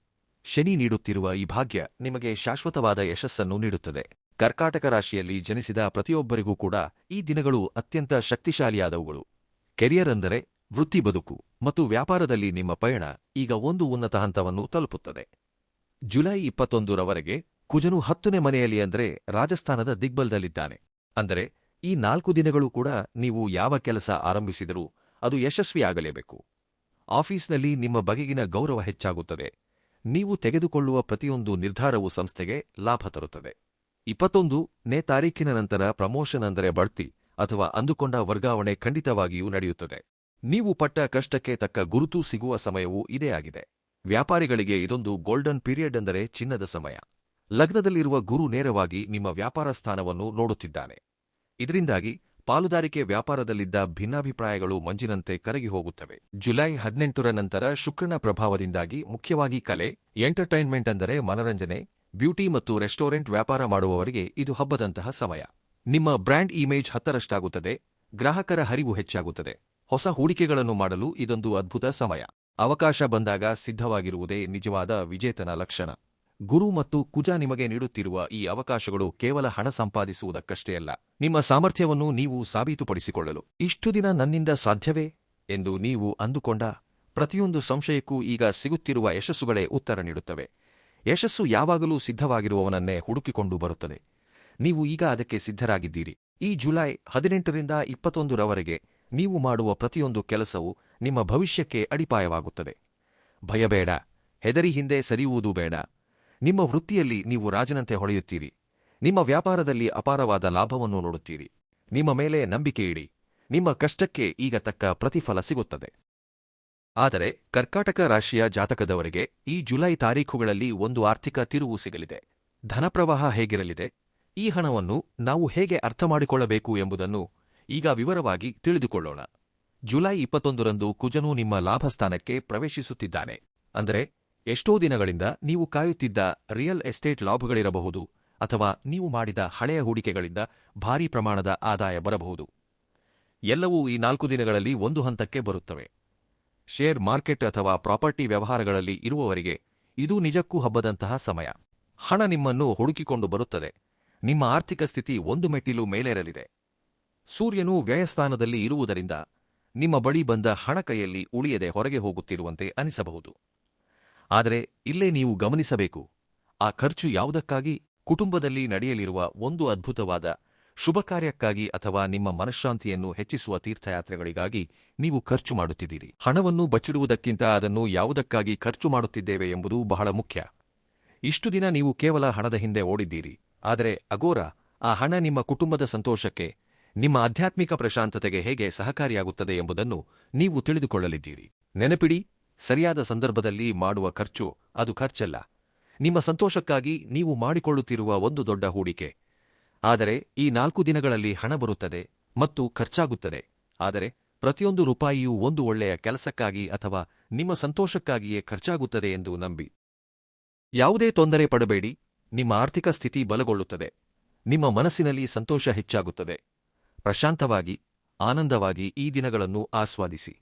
ಶನಿ ನೀಡುತ್ತಿರುವ ಈ ಭಾಗ್ಯ ನಿಮಗೆ ಶಾಶ್ವತವಾದ ಯಶಸ್ಸನ್ನು ನೀಡುತ್ತದೆ. ಕರ್ಕಾಟಕ ರಾಶಿಯಲ್ಲಿ ಜನಿಸಿದ ಪ್ರತಿಯೊಬ್ಬರಿಗೂ ಕೂಡ ಈ ದಿನಗಳು ಅತ್ಯಂತ ಶಕ್ತಿಶಾಲಿಯಾದವುಗಳು. ಕೆರಿಯರ್ ಅಂದರೆ ವೃತ್ತಿ ಬದುಕು ಮತ್ತು ವ್ಯಾಪಾರದಲ್ಲಿ ನಿಮ್ಮ ಪಯಣ ಈಗ ಒಂದು ಉನ್ನತ ಹಂತವನ್ನು ತಲುಪುತ್ತದೆ. ಜುಲೈ 21ರವರೆಗೆ ಕುಜನು 10ನೇ ಮನೆಯಲ್ಲಿ ಅಂದರೆ ರಾಜಸ್ಥಾನದ ದಿಗ್ಬಲದಲ್ಲಿದ್ದಾನೆ. ಅಂದರೆ ಈ 4 ದಿನಗಳು ಕೂಡ ನೀವು ಯಾವ ಕೆಲಸ ಆರಂಭಿಸಿದರೂ ಅದು ಯಶಸ್ವಿಯಾಗಲೇಬೇಕು. ಆಫೀಸ್ನಲ್ಲಿ ನಿಮ್ಮ ಬಗೆಗಿನ ಗೌರವ ಹೆಚ್ಚಾಗುತ್ತದೆ. ನೀವು ತೆಗೆದುಕೊಳ್ಳುವ ಪ್ರತಿಯೊಂದು ನಿರ್ಧಾರವು ಸಂಸ್ಥೆಗೆ ಲಾಭ ತರುತ್ತದೆ. 21ನೇ ತಾರೀಖಿನ ನಂತರ ಪ್ರಮೋಷನ್ ಅಂದರೆ ಬಡ್ತಿ ಅಥವಾ ಅಂದುಕೊಂಡ ವರ್ಗಾವಣೆ ಖಂಡಿತವಾಗಿಯೂ ನಡೆಯುತ್ತದೆ. ನೀವು ಪಟ್ಟ ಕಷ್ಟಕ್ಕೆ ತಕ್ಕ ಗುರುತು ಸಿಗುವ ಸಮಯವೂ ಇದೇ ಆಗಿದೆ. ವ್ಯಾಪಾರಿಗಳಿಗೆ ಇದೊಂದು ಗೋಲ್ಡನ್ ಪೀರಿಯಡ್ ಅಂದರೆ ಚಿನ್ನದ ಸಮಯ. ಲಗ್ನದಲ್ಲಿರುವ ಗುರು ನೇರವಾಗಿ ನಿಮ್ಮ ವ್ಯಾಪಾರ ಸ್ಥಾನವನ್ನು ನೋಡುತ್ತಿದ್ದಾನೆ. ಇದರಿಂದಾಗಿ ಪಾಲುದಾರಿಕೆ ವ್ಯಾಪಾರದಲ್ಲಿದ್ದ ಭಿನ್ನಾಭಿಪ್ರಾಯಗಳು ಮಂಜಿನಂತೆ ಕರಗಿ ಹೋಗುತ್ತವೆ. ಜುಲೈ 18ರ ನಂತರ ಶುಕ್ರನ ಪ್ರಭಾವದಿಂದಾಗಿ ಮುಖ್ಯವಾಗಿ ಕಲೆ, ಎಂಟರ್ಟೈನ್ಮೆಂಟ್ ಅಂದರೆ ಮನರಂಜನೆ, ಬ್ಯೂಟಿ ಮತ್ತು ರೆಸ್ಟೋರೆಂಟ್ ವ್ಯಾಪಾರ ಮಾಡುವವರಿಗೆ ಇದು ಹಬ್ಬದಂತಹ ಸಮಯ. ನಿಮ್ಮ ಬ್ರ್ಯಾಂಡ್ ಇಮೇಜ್ 10ರಷ್ಟಾಗುತ್ತದೆ. ಗ್ರಾಹಕರ ಹರಿವು ಹೆಚ್ಚಾಗುತ್ತದೆ. ಹೊಸ ಹೂಡಿಕೆಗಳನ್ನು ಮಾಡಲು ಇದೊಂದು ಅದ್ಭುತ ಸಮಯ. ಅವಕಾಶ ಬಂದಾಗ ಸಿದ್ಧವಾಗಿರುವುದೇ ನಿಜವಾದ ವಿಜೇತನ ಲಕ್ಷಣ. ಗುರು ಮತ್ತು ಕುಜ ನಿಮಗೆ ನೀಡುತ್ತಿರುವ ಈ ಅವಕಾಶಗಳು ಕೇವಲ ಹಣ ಸಂಪಾದಿಸುವುದಕ್ಕಷ್ಟೇ ಅಲ್ಲ, ನಿಮ್ಮ ಸಾಮರ್ಥ್ಯವನ್ನು ನೀವು ಸಾಬೀತುಪಡಿಸಿಕೊಳ್ಳಲು. ಇಷ್ಟು ದಿನ ನನ್ನಿಂದ ಸಾಧ್ಯವೇ ಎಂದು ನೀವು ಅಂದುಕೊಂಡ ಪ್ರತಿಯೊಂದು ಸಂಶಯಕ್ಕೂ ಈಗ ಸಿಗುತ್ತಿರುವ ಯಶಸ್ಸುಗಳೇ ಉತ್ತರ ನೀಡುತ್ತವೆ. ಯಶಸ್ಸು ಯಾವಾಗಲೂ ಸಿದ್ಧವಾಗಿರುವವನನ್ನೇ ಹುಡುಕಿಕೊಂಡು ಬರುತ್ತದೆ. ನೀವು ಈಗ ಅದಕ್ಕೆ ಸಿದ್ಧರಾಗಿದ್ದೀರಿ. ಈ ಜುಲೈ 18ರಿಂದ 21ರವರೆಗೆ ನೀವು ಮಾಡುವ ಪ್ರತಿಯೊಂದು ಕೆಲಸವೂ ನಿಮ್ಮ ಭವಿಷ್ಯಕ್ಕೆ ಅಡಿಪಾಯವಾಗುತ್ತದೆ. ಭಯಬೇಡ, ಹೆದರಿ ಹಿಂದೆ ಸರಿಯುವುದೂ ಬೇಡ. ನಿಮ್ಮ ವೃತ್ತಿಯಲ್ಲಿ ನೀವು ರಾಜನಂತೆ ಹೊಳೆಯುತ್ತೀರಿ. ನಿಮ್ಮ ವ್ಯಾಪಾರದಲ್ಲಿ ಅಪಾರವಾದ ಲಾಭವನ್ನು ನೋಡುತ್ತೀರಿ. ನಿಮ್ಮ ಮೇಲೆ ನಂಬಿಕೆ ಇಡಿ. ನಿಮ್ಮ ಕಷ್ಟಕ್ಕೆ ಈಗ ತಕ್ಕ ಪ್ರತಿಫಲ ಸಿಗುತ್ತದೆ. ಆದರೆ ಕರ್ಕಾಟಕ ರಾಶಿಯ ಜಾತಕದವರಿಗೆ ಈ ಜುಲೈ ತಾರೀಖುಗಳಲ್ಲಿ ಒಂದು ಆರ್ಥಿಕ ತಿರುವು ಸಿಗಲಿದೆ. ಧನಪ್ರವಾಹ ಹೇಗಿರಲಿದೆ, ಈ ಹಣವನ್ನು ನಾವು ಹೇಗೆ ಅರ್ಥಮಾಡಿಕೊಳ್ಳಬೇಕು ಎಂಬುದನ್ನು ಈಗ ವಿವರವಾಗಿ ತಿಳಿದುಕೊಳ್ಳೋಣ. ಜುಲೈ 21ರಂದು ಕುಜನು ನಿಮ್ಮ ಲಾಭಸ್ಥಾನಕ್ಕೆ ಪ್ರವೇಶಿಸುತ್ತಿದ್ದಾನೆ. ಅಂದರೆ ಎಷ್ಟೋ ದಿನಗಳಿಂದ ನೀವು ಕಾಯುತ್ತಿದ್ದ ರಿಯಲ್ ಎಸ್ಟೇಟ್ ಲಾಭಗಳಿರಬಹುದು, ಅಥವಾ ನೀವು ಮಾಡಿದ ಹಳೆಯ ಹೂಡಿಕೆಗಳಿಂದ ಭಾರೀ ಪ್ರಮಾಣದ ಆದಾಯ ಬರಬಹುದು. ಎಲ್ಲವೂ ಈ 4 ದಿನಗಳಲ್ಲಿ ಒಂದು ಹಂತಕ್ಕೆ ಬರುತ್ತವೆ. ಶೇರ್ ಮಾರ್ಕೆಟ್ ಅಥವಾ ಪ್ರಾಪರ್ಟಿ ವ್ಯವಹಾರಗಳಲ್ಲಿ ಇರುವವರಿಗೆ ಇದು ನಿಜಕ್ಕೂ ಹಬ್ಬದಂತಹ ಸಮಯ. ಹಣ ನಿಮ್ಮನ್ನು ಹುಡುಕಿಕೊಂಡು ಬರುತ್ತದೆ. ನಿಮ್ಮ ಆರ್ಥಿಕ ಸ್ಥಿತಿ ಒಂದು ಮೆಟ್ಟಿಲು ಮೇಲೇರಲಿದೆ. ಸೂರ್ಯನು ವ್ಯಯಸ್ಥಾನದಲ್ಲಿ ಇರುವುದರಿಂದ ನಿಮ್ಮ ಬಳಿ ಬಂದ ಹಣ ಕೈಯಲ್ಲಿ ಉಳಿಯದೆ ಹೊರಗೆ ಹೋಗುತ್ತಿರುವಂತೆ ಅನಿಸಬಹುದು. ಆದರೆ ಇಲ್ಲೇ ನೀವು ಗಮನಿಸಬೇಕು, ಆ ಖರ್ಚು ಯಾವುದಕ್ಕಾಗಿ? ಕುಟುಂಬದಲ್ಲಿ ನಡೆಯಲಿರುವ ಒಂದು ಅದ್ಭುತವಾದ ಶುಭ ಕಾರ್ಯಕ್ಕಾಗಿ ಅಥವಾ ನಿಮ್ಮ ಮನಃಶಾಂತಿಯನ್ನು ಹೆಚ್ಚಿಸುವ ತೀರ್ಥಯಾತ್ರೆಗಳಿಗಾಗಿ ನೀವು ಖರ್ಚು ಮಾಡುತ್ತಿದ್ದೀರಿ. ಹಣವನ್ನು ಬಚ್ಚಿಡುವುದಕ್ಕಿಂತ ಅದನ್ನು ಯಾವುದಕ್ಕಾಗಿ ಖರ್ಚು ಮಾಡುತ್ತಿದ್ದೇವೆ ಎಂಬುದು ಬಹಳ ಮುಖ್ಯ. ಇಷ್ಟು ದಿನ ನೀವು ಕೇವಲ ಹಣದ ಹಿಂದೆ ಓಡಿದ್ದೀರಿ. ಆದರೆ ಅಗೋರ ಆ ಹಣ ನಿಮ್ಮ ಕುಟುಂಬದ ಸಂತೋಷಕ್ಕೆ, ನಿಮ್ಮ ಆಧ್ಯಾತ್ಮಿಕ ಪ್ರಶಾಂತತೆಗೆ ಹೇಗೆ ಸಹಕಾರಿಯಾಗುತ್ತದೆ ಎಂಬುದನ್ನು ನೀವು ತಿಳಿದುಕೊಳ್ಳಲಿದ್ದೀರಿ. ನೆನಪಿಡಿ, ಸರಿಯಾದ ಸಂದರ್ಭದಲ್ಲಿ ಮಾಡುವ ಖರ್ಚು ಅದು ಖರ್ಚಲ್ಲ, ನಿಮ್ಮ ಸಂತೋಷಕ್ಕಾಗಿ ನೀವು ಮಾಡಿಕೊಳ್ಳುತ್ತಿರುವ ಒಂದು ದೊಡ್ಡ ಹೂಡಿಕೆ. ಆದರೆ ಈ 4 ದಿನಗಳಲ್ಲಿ ಹಣ ಬರುತ್ತದೆ ಮತ್ತು ಖರ್ಚಾಗುತ್ತದೆ. ಆದರೆ ಪ್ರತಿಯೊಂದು ರೂಪಾಯಿಯೂ ಒಂದು ಒಳ್ಳೆಯ ಕೆಲಸಕ್ಕಾಗಿ ಅಥವಾ ನಿಮ್ಮ ಸಂತೋಷಕ್ಕಾಗಿಯೇ ಖರ್ಚಾಗುತ್ತದೆ ಎಂದು ನಂಬಿ. ಯಾವುದೇ ತೊಂದರೆ ಪಡಬೇಡಿ. ನಿಮ್ಮ ಆರ್ಥಿಕ ಸ್ಥಿತಿ ಬಲಗೊಳ್ಳುತ್ತದೆ. ನಿಮ್ಮ ಮನಸ್ಸಿನಲ್ಲಿ ಸಂತೋಷ ಹೆಚ್ಚಾಗುತ್ತದೆ. ಪ್ರಶಾಂತವಾಗಿ, ಆನಂದವಾಗಿ ಈ ದಿನಗಳನ್ನು ಆಸ್ವಾದಿಸಿ.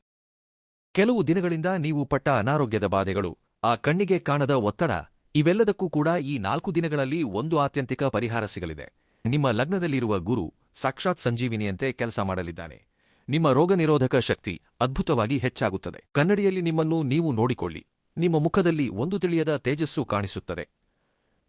ಕೆಲವು ದಿನಗಳಿಂದ ನೀವು ಪಟ್ಟ ಅನಾರೋಗ್ಯದ ಬಾಧೆಗಳು, ಆ ಕಣ್ಣಿಗೆ ಕಾಣದ ಒತ್ತಡ, ಇವೆಲ್ಲದಕ್ಕೂ ಕೂಡ ಈ 4 ದಿನಗಳಲ್ಲಿ ಒಂದು ಆತ್ಯಂತಿಕ ಪರಿಹಾರ ಸಿಗಲಿದೆ. ನಿಮ್ಮ ಲಗ್ನದಲ್ಲಿರುವ ಗುರು ಸಾಕ್ಷಾತ್ ಸಂಜೀವಿನಿಯಂತೆ ಕೆಲಸ ಮಾಡಲಿದ್ದಾನೆ. ನಿಮ್ಮ ರೋಗನಿರೋಧಕ ಶಕ್ತಿ ಅದ್ಭುತವಾಗಿ ಹೆಚ್ಚಾಗುತ್ತದೆ. ಕನ್ನಡಿಯಲ್ಲಿ ನಿಮ್ಮನ್ನು ನೀವು ನೋಡಿಕೊಳ್ಳಿ. ನಿಮ್ಮ ಮುಖದಲ್ಲಿ ಒಂದು ತಿಳಿಯದ ತೇಜಸ್ಸು ಕಾಣಿಸುತ್ತದೆ.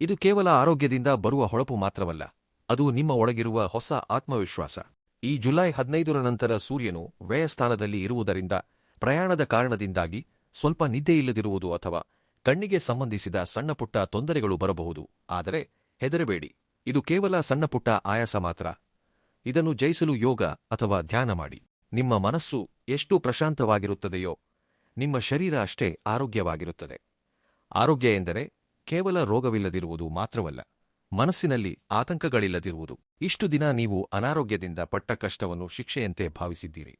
ಇದು ಕೇವಲ ಆರೋಗ್ಯದಿಂದ ಬರುವ ಹೊಳಪು ಮಾತ್ರವಲ್ಲ, ಅದು ನಿಮ್ಮ ಒಳಗಿರುವ ಹೊಸ ಆತ್ಮವಿಶ್ವಾಸ. ಈ ಜುಲೈ 15ರ ನಂತರ ಸೂರ್ಯನು ವ್ಯಯಸ್ಥಾನದಲ್ಲಿ ಇರುವುದರಿಂದ ಪ್ರಯಾಣದ ಕಾರಣದಿಂದಾಗಿ ಸ್ವಲ್ಪ ನಿದ್ದೆಯಿಲ್ಲದಿರುವುದು ಅಥವಾ ಕಣ್ಣಿಗೆ ಸಂಬಂಧಿಸಿದ ಸಣ್ಣಪುಟ್ಟ ತೊಂದರೆಗಳು ಬರಬಹುದು. ಆದರೆ ಹೆದರಬೇಡಿ, ಇದು ಕೇವಲ ಸಣ್ಣಪುಟ್ಟ ಆಯಾಸ ಮಾತ್ರ. ಇದನ್ನು ಜಯಿಸಲು ಯೋಗ ಅಥವಾ ಧ್ಯಾನ ಮಾಡಿ. ನಿಮ್ಮ ಮನಸ್ಸು ಎಷ್ಟು ಪ್ರಶಾಂತವಾಗಿರುತ್ತದೆಯೋ ನಿಮ್ಮ ಶರೀರ ಅಷ್ಟೇ ಆರೋಗ್ಯವಾಗಿರುತ್ತದೆ. ಆರೋಗ್ಯ ಎಂದರೆ ಕೇವಲ ರೋಗವಿಲ್ಲದಿರುವುದು ಮಾತ್ರವಲ್ಲ, ಮನಸ್ಸಿನಲ್ಲಿ ಆತಂಕಗಳಿಲ್ಲದಿರುವುದು. ಇಷ್ಟು ದಿನ ನೀವು ಅನಾರೋಗ್ಯದಿಂದ ಪಟ್ಟ ಕಷ್ಟವನ್ನು ಶಿಕ್ಷೆಯಂತೆ ಭಾವಿಸಿದ್ದೀರಿ.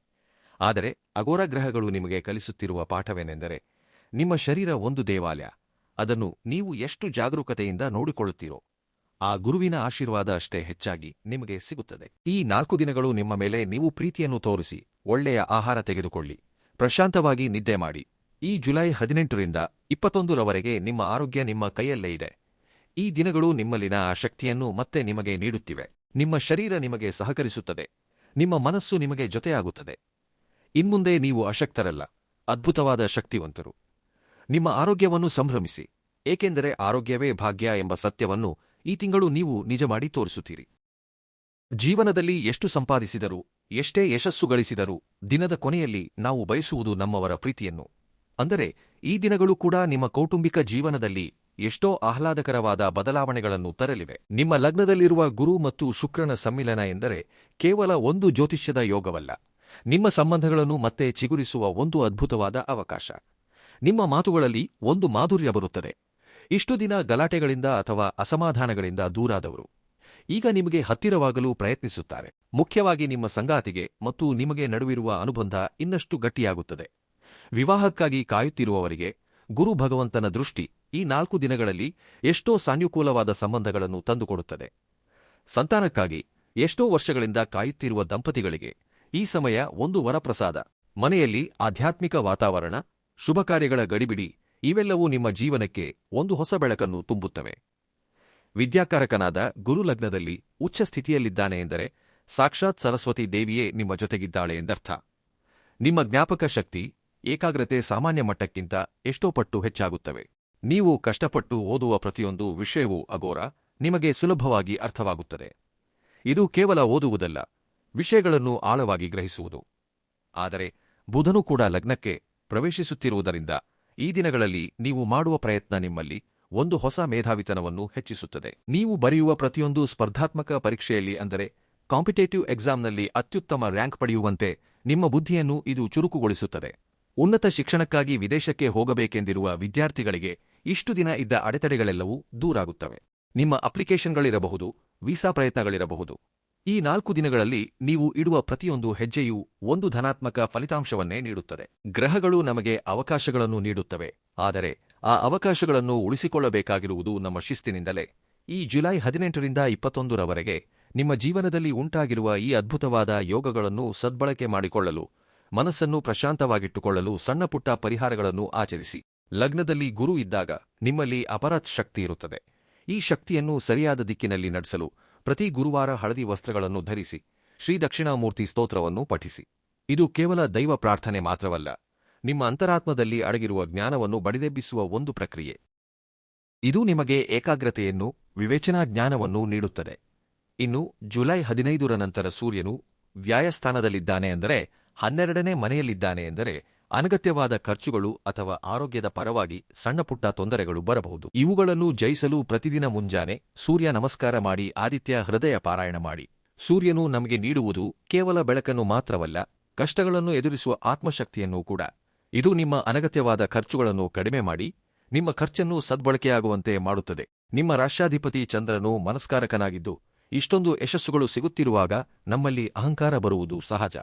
ಆದರೆ ಅಗೋರ ಗ್ರಹಗಳು ನಿಮಗೆ ಕಲಿಸುತ್ತಿರುವ ಪಾಠವೇನೆಂದರೆ, ನಿಮ್ಮ ಶರೀರ ಒಂದು ದೇವಾಲಯ. ಅದನ್ನು ನೀವು ಎಷ್ಟು ಜಾಗರೂಕತೆಯಿಂದ ನೋಡಿಕೊಳ್ಳುತ್ತೀರೋ ಆ ಗುರುವಿನ ಆಶೀರ್ವಾದ ಅಷ್ಟೇ ಹೆಚ್ಚಾಗಿ ನಿಮಗೆ ಸಿಗುತ್ತದೆ. ಈ 4 ದಿನಗಳು ನಿಮ್ಮ ಮೇಲೆ ನೀವು ಪ್ರೀತಿಯನ್ನು ತೋರಿಸಿ, ಒಳ್ಳೆಯ ಆಹಾರ ತೆಗೆದುಕೊಳ್ಳಿ, ಪ್ರಶಾಂತವಾಗಿ ನಿದ್ದೆ ಮಾಡಿ. ಈ ಜುಲೈ 18ರಿಂದ 21ರವರೆಗೆ ನಿಮ್ಮ ಆರೋಗ್ಯ ನಿಮ್ಮ ಕೈಯಲ್ಲೇ ಇದೆ. ಈ ದಿನಗಳು ನಿಮ್ಮಲ್ಲಿನ ಆ ಶಕ್ತಿಯನ್ನು ಮತ್ತೆ ನಿಮಗೆ ನೀಡುತ್ತಿವೆ. ನಿಮ್ಮ ಶರೀರ ನಿಮಗೆ ಸಹಕರಿಸುತ್ತದೆ, ನಿಮ್ಮ ಮನಸ್ಸು ನಿಮಗೆ ಜೊತೆಯಾಗುತ್ತದೆ. ಇನ್ಮುಂದೆ ನೀವು ಅಶಕ್ತರಲ್ಲ, ಅದ್ಭುತವಾದ ಶಕ್ತಿವಂತರು. ನಿಮ್ಮ ಆರೋಗ್ಯವನ್ನು ಸಂಭ್ರಮಿಸಿ, ಏಕೆಂದರೆ ಆರೋಗ್ಯವೇ ಭಾಗ್ಯ ಎಂಬ ಸತ್ಯವನ್ನು ಈ ತಿಂಗಳು ನೀವು ನಿಜ ಮಾಡಿ ತೋರಿಸುತ್ತೀರಿ. ಜೀವನದಲ್ಲಿ ಎಷ್ಟು ಸಂಪಾದಿಸಿದರೂ, ಎಷ್ಟೇ ಯಶಸ್ಸು ಗಳಿಸಿದರೂ ದಿನದ ಕೊನೆಯಲ್ಲಿ ನಾವು ಬಯಸುವುದು ನಮ್ಮವರ ಪ್ರೀತಿಯನ್ನು. ಅಂದರೆ ಈ ದಿನಗಳು ಕೂಡ ನಿಮ್ಮ ಕೌಟುಂಬಿಕ ಜೀವನದಲ್ಲಿ ಎಷ್ಟೋ ಆಹ್ಲಾದಕರವಾದ ಬದಲಾವಣೆಗಳನ್ನು ತರಲಿವೆ. ನಿಮ್ಮ ಲಗ್ನದಲ್ಲಿರುವ ಗುರು ಮತ್ತು ಶುಕ್ರನ ಸಮ್ಮಿಲನ ಎಂದರೆ ಕೇವಲ ಒಂದು ಜ್ಯೋತಿಷ್ಯದ ಯೋಗವಲ್ಲ, ನಿಮ್ಮ ಸಂಬಂಧಗಳನ್ನು ಮತ್ತೆ ಚಿಗುರಿಸುವ ಒಂದು ಅದ್ಭುತವಾದ ಅವಕಾಶ. ನಿಮ್ಮ ಮಾತುಗಳಲ್ಲಿ ಒಂದು ಮಾಧುರ್ಯ ಬರುತ್ತದೆ. ಇಷ್ಟು ದಿನ ಗಲಾಟೆಗಳಿಂದ ಅಥವಾ ಅಸಮಾಧಾನಗಳಿಂದ ದೂರಾದವರು ಈಗ ನಿಮಗೆ ಹತ್ತಿರವಾಗಲು ಪ್ರಯತ್ನಿಸುತ್ತಾರೆ. ಮುಖ್ಯವಾಗಿ ನಿಮ್ಮ ಸಂಗಾತಿಗೆ ಮತ್ತು ನಿಮಗೆ ನಡುವಿರುವ ಅನುಬಂಧ ಇನ್ನಷ್ಟು ಗಟ್ಟಿಯಾಗುತ್ತದೆ. ವಿವಾಹಕ್ಕಾಗಿ ಕಾಯುತ್ತಿರುವವರಿಗೆ ಗುರು ಭಗವಂತನ ದೃಷ್ಟಿ ಈ 4 ದಿನಗಳಲ್ಲಿ ಎಷ್ಟೋ ಸಾನುಕೂಲವಾದ ಸಂಬಂಧಗಳನ್ನು ತಂದುಕೊಡುತ್ತದೆ. ಸಂತಾನಕ್ಕಾಗಿ ಎಷ್ಟೋ ವರ್ಷಗಳಿಂದ ಕಾಯುತ್ತಿರುವ ದಂಪತಿಗಳಿಗೆ ಈ ಸಮಯ ಒಂದು ವರಪ್ರಸಾದ. ಮನೆಯಲ್ಲಿ ಆಧ್ಯಾತ್ಮಿಕ ವಾತಾವರಣ, ಶುಭ ಕಾರ್ಯಗಳ ಗಡಿಬಿಡಿ ಇವೆಲ್ಲವೂ ನಿಮ್ಮ ಜೀವನಕ್ಕೆ ಒಂದು ಹೊಸ ಬೆಳಕನ್ನು ತುಂಬುತ್ತವೆ. ವಿದ್ಯಾಕಾರಕನಾದ ಗುರು ಲಗ್ನದಲ್ಲಿ ಉಚ್ಚ ಸ್ಥಿತಿಯಲ್ಲಿದ್ದಾನೆ ಎಂದರೆ ಸಾಕ್ಷಾತ್ ಸರಸ್ವತಿ ದೇವಿಯೇ ನಿಮ್ಮ ಜೊತೆಗಿದ್ದಾಳೆ ಎಂದರ್ಥ. ನಿಮ್ಮ ಜ್ಞಾಪಕ ಶಕ್ತಿ, ಏಕಾಗ್ರತೆ ಸಾಮಾನ್ಯ ಮಟ್ಟಕ್ಕಿಂತ ಎಷ್ಟೋ ಪಟ್ಟು ಹೆಚ್ಚಾಗುತ್ತವೆ. ನೀವು ಕಷ್ಟಪಟ್ಟು ಓದುವ ಪ್ರತಿಯೊಂದು ವಿಷಯವೂ ಅಗೋರ ನಿಮಗೆ ಸುಲಭವಾಗಿ ಅರ್ಥವಾಗುತ್ತದೆ. ಇದು ಕೇವಲ ಓದುವುದಲ್ಲ, ವಿಷಯಗಳನ್ನು ಆಳವಾಗಿ ಗ್ರಹಿಸುವುದು. ಆದರೆ ಬುಧನು ಕೂಡ ಲಗ್ನಕ್ಕೆ ಪ್ರವೇಶಿಸುತ್ತಿರುವುದರಿಂದ ಈ ದಿನಗಳಲ್ಲಿ ನೀವು ಮಾಡುವ ಪ್ರಯತ್ನ ನಿಮ್ಮಲ್ಲಿ ಒಂದು ಹೊಸ ಮೇಧಾವಿತನವನ್ನು ಹೆಚ್ಚಿಸುತ್ತದೆ. ನೀವು ಬರೆಯುವ ಪ್ರತಿಯೊಂದು ಸ್ಪರ್ಧಾತ್ಮಕ ಪರೀಕ್ಷೆಯಲ್ಲಿ, ಅಂದರೆ ಕಾಂಪಿಟೇಟಿವ್ ಎಕ್ಸಾಮ್ನಲ್ಲಿ ಅತ್ಯುತ್ತಮ ರ್ಯಾಂಕ್ ಪಡೆಯುವಂತೆ ನಿಮ್ಮ ಬುದ್ಧಿಯನ್ನು ಇದು ಚುರುಕುಗೊಳಿಸುತ್ತದೆ. ಉನ್ನತ ಶಿಕ್ಷಣಕ್ಕಾಗಿ ವಿದೇಶಕ್ಕೆ ಹೋಗಬೇಕೆಂದಿರುವ ವಿದ್ಯಾರ್ಥಿಗಳಿಗೆ ಇಷ್ಟು ದಿನ ಇದ್ದ ಅಡೆತಡೆಗಳೆಲ್ಲವೂ ದೂರಾಗುತ್ತವೆ. ನಿಮ್ಮ ಅಪ್ಲಿಕೇಶನ್ಗಳಿರಬಹುದು, ವೀಸಾ ಪ್ರಯತ್ನಗಳಿರಬಹುದು. ಈ 4 ದಿನಗಳಲ್ಲಿ ನೀವು ಇಡುವ ಪ್ರತಿಯೊಂದು ಹೆಜ್ಜೆಯೂ ಒಂದು ಧನಾತ್ಮಕ ಫಲಿತಾಂಶವನ್ನೇ ನೀಡುತ್ತದೆ. ಗ್ರಹಗಳು ನಮಗೆ ಅವಕಾಶಗಳನ್ನು ನೀಡುತ್ತವೆ, ಆದರೆ ಆ ಅವಕಾಶಗಳನ್ನು ಉಳಿಸಿಕೊಳ್ಳಬೇಕಾಗಿರುವುದು ನಮ್ಮ ಶಿಸ್ತಿನಿಂದಲೇ. ಈ ಜುಲೈ 18ರಿಂದ 21ರವರೆಗೆ ನಿಮ್ಮ ಜೀವನದಲ್ಲಿ ಉಂಟಾಗಿರುವ ಈ ಅದ್ಭುತವಾದ ಯೋಗಗಳನ್ನು ಸದ್ಬಳಕೆ ಮಾಡಿಕೊಳ್ಳಲು, ಮನಸ್ಸನ್ನು ಪ್ರಶಾಂತವಾಗಿಟ್ಟುಕೊಳ್ಳಲು ಸಣ್ಣಪುಟ್ಟ ಪರಿಹಾರಗಳನ್ನು ಆಚರಿಸಿ. ಲಗ್ನದಲ್ಲಿ ಗುರು ಇದ್ದಾಗ ನಿಮ್ಮಲ್ಲಿ ಅಪರಾಧ್ ಶಕ್ತಿ ಇರುತ್ತದೆ. ಈ ಶಕ್ತಿಯನ್ನು ಸರಿಯಾದ ದಿಕ್ಕಿನಲ್ಲಿ ನಡೆಸಲು ಪ್ರತಿ ಗುರುವಾರ ಹಳದಿ ವಸ್ತ್ರಗಳನ್ನು ಧರಿಸಿ ಶ್ರೀ ದಕ್ಷಿಣಾಮೂರ್ತಿ ಸ್ತೋತ್ರವನ್ನು ಪಠಿಸಿ. ಇದು ಕೇವಲ ದೈವ ಪ್ರಾರ್ಥನೆ ಮಾತ್ರವಲ್ಲ, ನಿಮ್ಮ ಅಂತರಾತ್ಮದಲ್ಲಿ ಅಡಗಿರುವ ಜ್ಞಾನವನ್ನು ಬಡಿದೆಬ್ಬಿಸುವ ಒಂದು ಪ್ರಕ್ರಿಯೆ. ಇದು ನಿಮಗೆ ಏಕಾಗ್ರತೆಯನ್ನು, ವಿವೇಚನಾ ಜ್ಞಾನವನ್ನು ನೀಡುತ್ತದೆ. ಇನ್ನು ಜುಲೈ 15ರ ನಂತರ ಸೂರ್ಯನು ವ್ಯಾಯಸ್ಥಾನದಲ್ಲಿದ್ದಾನೆ, ಅಂದರೆ 12ನೇ ಮನೆಯಲ್ಲಿದ್ದಾನೆ. ಎಂದರೆ ಅನಗತ್ಯವಾದ ಖರ್ಚುಗಳು ಅಥವಾ ಆರೋಗ್ಯದ ಪರವಾಗಿ ಸಣ್ಣಪುಟ್ಟ ತೊಂದರೆಗಳು ಬರಬಹುದು. ಇವುಗಳನ್ನು ಜಯಿಸಲು ಪ್ರತಿದಿನ ಮುಂಜಾನೆ ಸೂರ್ಯ ನಮಸ್ಕಾರ ಮಾಡಿ ಆದಿತ್ಯ ಹೃದಯ ಪಾರಾಯಣ ಮಾಡಿ. ಸೂರ್ಯನು ನಮಗೆ ನೀಡುವುದು ಕೇವಲ ಬೆಳಕನ್ನು ಮಾತ್ರವಲ್ಲ, ಕಷ್ಟಗಳನ್ನು ಎದುರಿಸುವ ಆತ್ಮಶಕ್ತಿಯನ್ನೂ ಕೂಡ. ಇದು ನಿಮ್ಮ ಅನಗತ್ಯವಾದ ಖರ್ಚುಗಳನ್ನು ಕಡಿಮೆ ಮಾಡಿ ನಿಮ್ಮ ಖರ್ಚನ್ನು ಸದ್ಬಳಕೆಯಾಗುವಂತೆ ಮಾಡುತ್ತದೆ. ನಿಮ್ಮ ರಾಷ್ಟ್ರಾಧಿಪತಿ ಚಂದ್ರನು ಮನಸ್ಕಾರಕನಾಗಿದ್ದು, ಇಷ್ಟೊಂದು ಯಶಸ್ಸುಗಳು ಸಿಗುತ್ತಿರುವಾಗ ನಮ್ಮಲ್ಲಿ ಅಹಂಕಾರ ಬರುವುದು ಸಹಜ.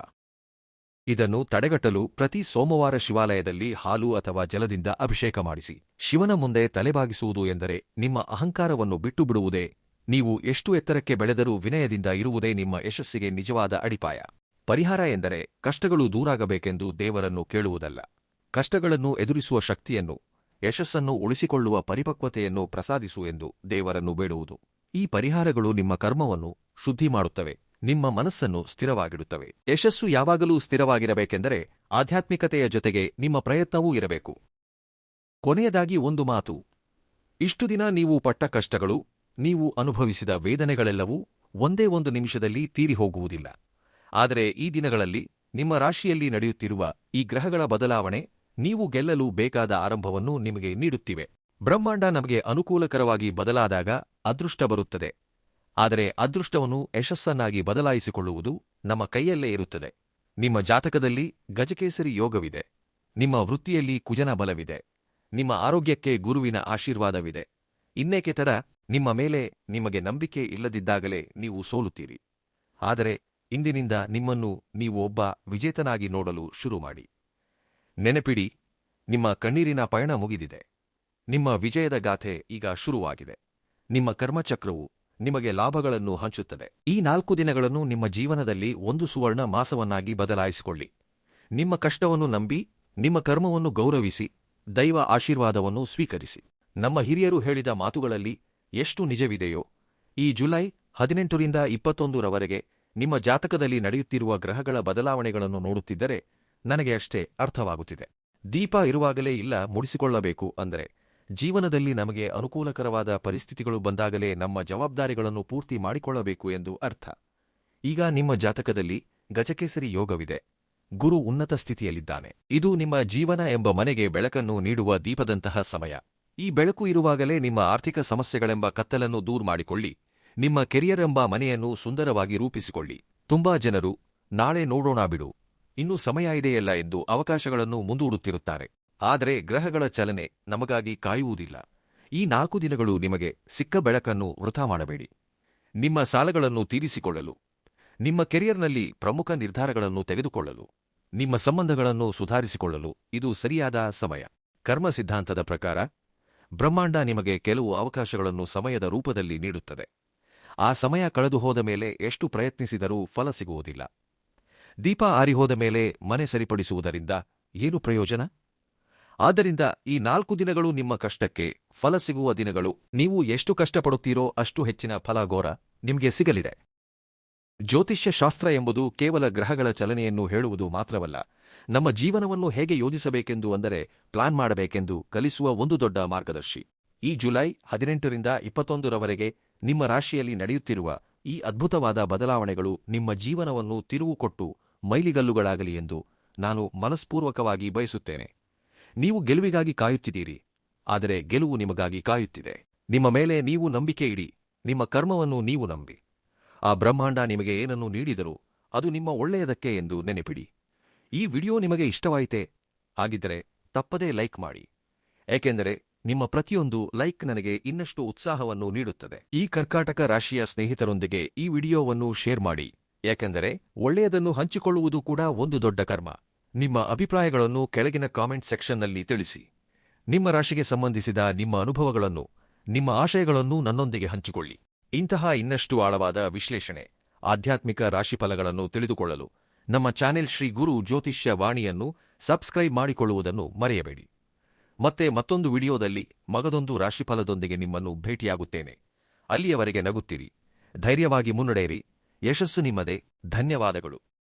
ಇದನ್ನು ತಡೆಗಟ್ಟಲು ಪ್ರತಿ ಸೋಮವಾರ ಶಿವಾಲಯದಲ್ಲಿ ಹಾಲು ಅಥವಾ ಜಲದಿಂದ ಅಭಿಷೇಕ ಮಾಡಿಸಿ. ಶಿವನ ಮುಂದೆ ತಲೆಬಾಗಿಸುವುದು ಎಂದರೆ ನಿಮ್ಮ ಅಹಂಕಾರವನ್ನು ಬಿಟ್ಟುಬಿಡುವುದೇ. ನೀವು ಎಷ್ಟು ಎತ್ತರಕ್ಕೆ ಬೆಳೆದರೂ ವಿನಯದಿಂದ ಇರುವುದೇ ನಿಮ್ಮ ಯಶಸ್ಸಿಗೆ ನಿಜವಾದ ಅಡಿಪಾಯ. ಪರಿಹಾರ ಎಂದರೆ ಕಷ್ಟಗಳು ದೂರಾಗಬೇಕೆಂದು ದೇವರನ್ನು ಕೇಳುವುದಲ್ಲ, ಕಷ್ಟಗಳನ್ನು ಎದುರಿಸುವ ಶಕ್ತಿಯನ್ನು, ಯಶಸ್ಸನ್ನು ಉಳಿಸಿಕೊಳ್ಳುವ ಪರಿಪಕ್ವತೆಯನ್ನು ಪ್ರಸಾದಿಸು ಎಂದು ದೇವರನ್ನು ಬೇಡುವುದು. ಈ ಪರಿಹಾರಗಳು ನಿಮ್ಮ ಕರ್ಮವನ್ನು ಶುದ್ಧಿ ಮಾಡುತ್ತವೆ, ನಿಮ್ಮ ಮನಸ್ಸನ್ನು ಸ್ಥಿರವಾಗಿಡುತ್ತವೆ. ಯಶಸ್ಸು ಯಾವಾಗಲೂ ಸ್ಥಿರವಾಗಿರಬೇಕೆಂದರೆ ಆಧ್ಯಾತ್ಮಿಕತೆಯ ಜೊತೆಗೆ ನಿಮ್ಮ ಪ್ರಯತ್ನವೂ ಇರಬೇಕು. ಕೊನೆಯದಾಗಿ ಒಂದು ಮಾತು. ಇಷ್ಟು ದಿನ ನೀವು ಪಟ್ಟ ಕಷ್ಟಗಳು, ನೀವು ಅನುಭವಿಸಿದ ವೇದನೆಗಳೆಲ್ಲವೂ ಒಂದೇ ಒಂದು ನಿಮಿಷದಲ್ಲಿ ತೀರಿಹೋಗುವುದಿಲ್ಲ. ಆದರೆ ಈ ದಿನಗಳಲ್ಲಿ ನಿಮ್ಮ ರಾಶಿಯಲ್ಲಿ ನಡೆಯುತ್ತಿರುವ ಈ ಗ್ರಹಗಳ ಬದಲಾವಣೆ ನೀವು ಗೆಲ್ಲಲು ಬೇಕಾದ ಆರಂಭವನ್ನು ನಿಮಗೆ ನೀಡುತ್ತಿವೆ. ಬ್ರಹ್ಮಾಂಡ ನಮಗೆ ಅನುಕೂಲಕರವಾಗಿ ಬದಲಾದಾಗ ಅದೃಷ್ಟ ಬರುತ್ತದೆ. ಆದರೆ ಅದೃಷ್ಟವನ್ನು ಯಶಸ್ಸನ್ನಾಗಿ ಬದಲಾಯಿಸಿಕೊಳ್ಳುವುದು ನಮ್ಮ ಕೈಯಲ್ಲೇ ಇರುತ್ತದೆ. ನಿಮ್ಮ ಜಾತಕದಲ್ಲಿ ಗಜಕೇಸರಿ ಯೋಗವಿದೆ, ನಿಮ್ಮ ವೃತ್ತಿಯಲ್ಲಿ ಕುಜನ ಬಲವಿದೆ, ನಿಮ್ಮ ಆರೋಗ್ಯಕ್ಕೆ ಗುರುವಿನ ಆಶೀರ್ವಾದವಿದೆ. ಇನ್ನೇಕೆ ತಡ? ನಿಮ್ಮ ಮೇಲೆ ನಿಮಗೆ ನಂಬಿಕೆ ಇಲ್ಲದಿದ್ದಾಗಲೇ ನೀವು ಸೋಲುತ್ತೀರಿ. ಆದರೆ ಇಂದಿನಿಂದ ನಿಮ್ಮನ್ನು ನೀವು ಒಬ್ಬ ವಿಜೇತನಾಗಿ ನೋಡಲು ಶುರು ಮಾಡಿ. ನೆನಪಿಡಿ, ನಿಮ್ಮ ಕಣ್ಣೀರಿನ ಪಯಣ ಮುಗಿದಿದೆ. ನಿಮ್ಮ ವಿಜಯದ ಗಾಥೆ ಈಗ ಶುರುವಾಗಿದೆ. ನಿಮ್ಮ ಕರ್ಮಚಕ್ರವು ನಿಮಗೆ ಲಾಭಗಳನ್ನು ಹಂಚುತ್ತದೆ. ಈ 4 ದಿನಗಳನ್ನು ನಿಮ್ಮ ಜೀವನದಲ್ಲಿ ಒಂದು ಸುವರ್ಣ ಮಾಸವನ್ನಾಗಿ ಬದಲಾಯಿಸಿಕೊಳ್ಳಿ. ನಿಮ್ಮ ಕಷ್ಟವನ್ನು ನಂಬಿ, ನಿಮ್ಮ ಕರ್ಮವನ್ನು ಗೌರವಿಸಿ, ದೈವ ಆಶೀರ್ವಾದವನ್ನು ಸ್ವೀಕರಿಸಿ. ನಮ್ಮ ಹಿರಿಯರು ಹೇಳಿದ ಮಾತುಗಳಲ್ಲಿ ಎಷ್ಟು ನಿಜವಿದೆಯೋ, ಈ ಜುಲೈ 18ರಿಂದ 21ರವರೆಗೆ ನಿಮ್ಮ ಜಾತಕದಲ್ಲಿ ನಡೆಯುತ್ತಿರುವ ಗ್ರಹಗಳ ಬದಲಾವಣೆಗಳನ್ನು ನೋಡುತ್ತಿದ್ದರೆ ನನಗೆ ಅಷ್ಟೇ ಅರ್ಥವಾಗುತ್ತಿದೆ. ದೀಪ ಇರುವಾಗಲೇ ಇಲ್ಲ ಮುಡಿಸಿಕೊಳ್ಳಬೇಕು ಅಂದರೆ, ಜೀವನದಲ್ಲಿ ನಮಗೆ ಅನುಕೂಲಕರವಾದ ಪರಿಸ್ಥಿತಿಗಳು ಬಂದಾಗಲೇ ನಮ್ಮ ಜವಾಬ್ದಾರಿಗಳನ್ನು ಪೂರ್ತಿ ಮಾಡಿಕೊಳ್ಳಬೇಕು ಎಂದು ಅರ್ಥ. ಈಗ ನಿಮ್ಮ ಜಾತಕದಲ್ಲಿ ಗಜಕೇಸರಿ ಯೋಗವಿದೆ, ಗುರು ಉನ್ನತ ಸ್ಥಿತಿಯಲ್ಲಿದ್ದಾನೆ. ಇದು ನಿಮ್ಮ ಜೀವನ ಎಂಬ ಮನೆಗೆ ಬೆಳಕನ್ನು ನೀಡುವ ದೀಪದಂತಹ ಸಮಯ. ಈ ಬೆಳಕು ಇರುವಾಗಲೇ ನಿಮ್ಮ ಆರ್ಥಿಕ ಸಮಸ್ಯೆಗಳೆಂಬ ಕತ್ತಲನ್ನು ದೂರ ಮಾಡಿಕೊಳ್ಳಿ, ನಿಮ್ಮ ಕೆರಿಯರ್ ಎಂಬ ಮನೆಯನ್ನು ಸುಂದರವಾಗಿ ರೂಪಿಸಿಕೊಳ್ಳಿ. ತುಂಬಾ ಜನರು ನಾಳೆ ನೋಡೋಣ ಬಿಡು, ಇನ್ನೂ ಸಮಯ ಇದೆಯಲ್ಲ ಎಂದು ಅವಕಾಶಗಳನ್ನು ಮುಂದೂಡುತ್ತಿರುತ್ತಾರೆ. ಆದರೆ ಗ್ರಹಗಳ ಚಲನೆ ನಮಗಾಗಿ ಕಾಯುವುದಿಲ್ಲ. ಈ 4 ದಿನಗಳು ನಿಮಗೆ ಸಿಕ್ಕ ಬೆಳಕನ್ನು ವೃಥಾ ಮಾಡಬೇಡಿ. ನಿಮ್ಮ ಸಾಲಗಳನ್ನು ತೀರಿಸಿಕೊಳ್ಳಲು, ನಿಮ್ಮ ಕೆರಿಯರ್ನಲ್ಲಿ ಪ್ರಮುಖ ನಿರ್ಧಾರಗಳನ್ನು ತೆಗೆದುಕೊಳ್ಳಲು, ನಿಮ್ಮ ಸಂಬಂಧಗಳನ್ನು ಸುಧಾರಿಸಿಕೊಳ್ಳಲು ಇದು ಸರಿಯಾದ ಸಮಯ. ಕರ್ಮ ಸಿದ್ಧಾಂತದ ಪ್ರಕಾರ ಬ್ರಹ್ಮಾಂಡ ನಿಮಗೆ ಕೆಲವು ಅವಕಾಶಗಳನ್ನು ಸಮಯದ ರೂಪದಲ್ಲಿ ನೀಡುತ್ತದೆ. ಆ ಸಮಯ ಕಳೆದು ಹೋದ ಮೇಲೆ ಎಷ್ಟು ಪ್ರಯತ್ನಿಸಿದರೂ ಫಲ ಸಿಗುವುದಿಲ್ಲ. ದೀಪ ಆರಿಹೋದ ಮೇಲೆ ಮನೆ ಸರಿಪಡಿಸುವುದರಿಂದ ಏನು ಪ್ರಯೋಜನ? ಆದ್ದರಿಂದ ಈ 4 ದಿನಗಳು ನಿಮ್ಮ ಕಷ್ಟಕ್ಕೆ ಫಲ ಸಿಗುವ ದಿನಗಳು. ನೀವು ಎಷ್ಟು ಕಷ್ಟಪಡುತ್ತೀರೋ ಅಷ್ಟು ಹೆಚ್ಚಿನ ಫಲ ಘೋರ ನಿಮಗೆ ಸಿಗಲಿದೆ. ಜ್ಯೋತಿಷ್ಯ ಶಾಸ್ತ್ರ ಎಂಬುದು ಕೇವಲ ಗ್ರಹಗಳ ಚಲನೆಯನ್ನು ಹೇಳುವುದು ಮಾತ್ರವಲ್ಲ, ನಮ್ಮ ಜೀವನವನ್ನು ಹೇಗೆ ಯೋಜಿಸಬೇಕೆಂದು ಅಂದರೆ ಪ್ಲಾನ್ ಮಾಡಬೇಕೆಂದು ಕಲಿಸುವ ಒಂದು ದೊಡ್ಡ ಮಾರ್ಗದರ್ಶಿ. ಈ ಜುಲೈ 18ರಿಂದ 21ರವರೆಗೆ ನಿಮ್ಮ ರಾಶಿಯಲ್ಲಿ ನಡೆಯುತ್ತಿರುವ ಈ ಅದ್ಭುತವಾದ ಬದಲಾವಣೆಗಳು ನಿಮ್ಮ ಜೀವನವನ್ನು ತಿರುವು ಕೊಟ್ಟು ಮೈಲಿಗಲ್ಲುಗಳಾಗಲಿ ಎಂದು ನಾನು ಮನಸ್ಪೂರ್ವಕವಾಗಿ ಬಯಸುತ್ತೇನೆ. ನೀವು ಗೆಲುವಿಗಾಗಿ ಕಾಯುತ್ತಿದ್ದೀರಿ, ಆದರೆ ಗೆಲುವು ನಿಮಗಾಗಿ ಕಾಯುತ್ತಿದೆ. ನಿಮ್ಮ ಮೇಲೆ ನೀವು ನಂಬಿಕೆ ಇಡಿ, ನಿಮ್ಮ ಕರ್ಮವನ್ನು ನೀವು ನಂಬಿ. ಆ ಬ್ರಹ್ಮಾಂಡ ನಿಮಗೆ ಏನನ್ನು ನೀಡಿದರೂ ಅದು ನಿಮ್ಮ ಒಳ್ಳೆಯದಕ್ಕೆ ಎಂದು ನೆನಪಿಡಿ. ಈ ವಿಡಿಯೋ ನಿಮಗೆ ಇಷ್ಟವಾಯಿತೇ? ಹಾಗಿದ್ದರೆ ತಪ್ಪದೇ ಲೈಕ್ ಮಾಡಿ, ಏಕೆಂದರೆ ನಿಮ್ಮ ಪ್ರತಿಯೊಂದು ಲೈಕ್ ನನಗೆ ಇನ್ನಷ್ಟು ಉತ್ಸಾಹವನ್ನು ನೀಡುತ್ತದೆ. ಈ ಕರ್ಕಾಟಕ ರಾಶಿಯ ಸ್ನೇಹಿತರೊಂದಿಗೆ ಈ ವಿಡಿಯೋವನ್ನು ಶೇರ್ ಮಾಡಿ, ಏಕೆಂದರೆ ಒಳ್ಳೆಯದನ್ನು ಹಂಚಿಕೊಳ್ಳುವುದು ಕೂಡ ಒಂದು ದೊಡ್ಡ ಕರ್ಮ. ನಿಮ್ಮ ಅಭಿಪ್ರಾಯಗಳನ್ನು ಕೆಳಗಿನ ಕಾಮೆಂಟ್ ಸೆಕ್ಷನ್ನಲ್ಲಿ ತಿಳಿಸಿ. ನಿಮ್ಮ ರಾಶಿಗೆ ಸಂಬಂಧಿಸಿದ ನಿಮ್ಮ ಅನುಭವಗಳನ್ನು, ನಿಮ್ಮ ಆಶಯಗಳನ್ನು ನನ್ನೊಂದಿಗೆ ಹಂಚಿಕೊಳ್ಳಿ. ಇಂತಹ ಇನ್ನಷ್ಟು ಆಳವಾದ ವಿಶ್ಲೇಷಣೆ, ಆಧ್ಯಾತ್ಮಿಕ ರಾಶಿಫಲಗಳನ್ನು ತಿಳಿದುಕೊಳ್ಳಲು ನಮ್ಮ ಚಾನೆಲ್ ಶ್ರೀ ಗುರು ಜ್ಯೋತಿಷ್ಯ ವಾಣಿಯನ್ನು ಸಬ್ಸ್ಕ್ರೈಬ್ ಮಾಡಿಕೊಳ್ಳುವುದನ್ನು ಮರೆಯಬೇಡಿ. ಮತ್ತೆ ಮತ್ತೊಂದು ವಿಡಿಯೋದಲ್ಲಿ ಮಗದೊಂದು ರಾಶಿಫಲದೊಂದಿಗೆ ನಿಮ್ಮನ್ನು ಭೇಟಿಯಾಗುತ್ತೇನೆ. ಅಲ್ಲಿಯವರೆಗೆ ನಗುತ್ತಿರಿ, ಧೈರ್ಯವಾಗಿ ಮುನ್ನಡೆಯಿರಿ, ಯಶಸ್ಸು ನಿಮ್ಮದೇ. ಧನ್ಯವಾದಗಳು.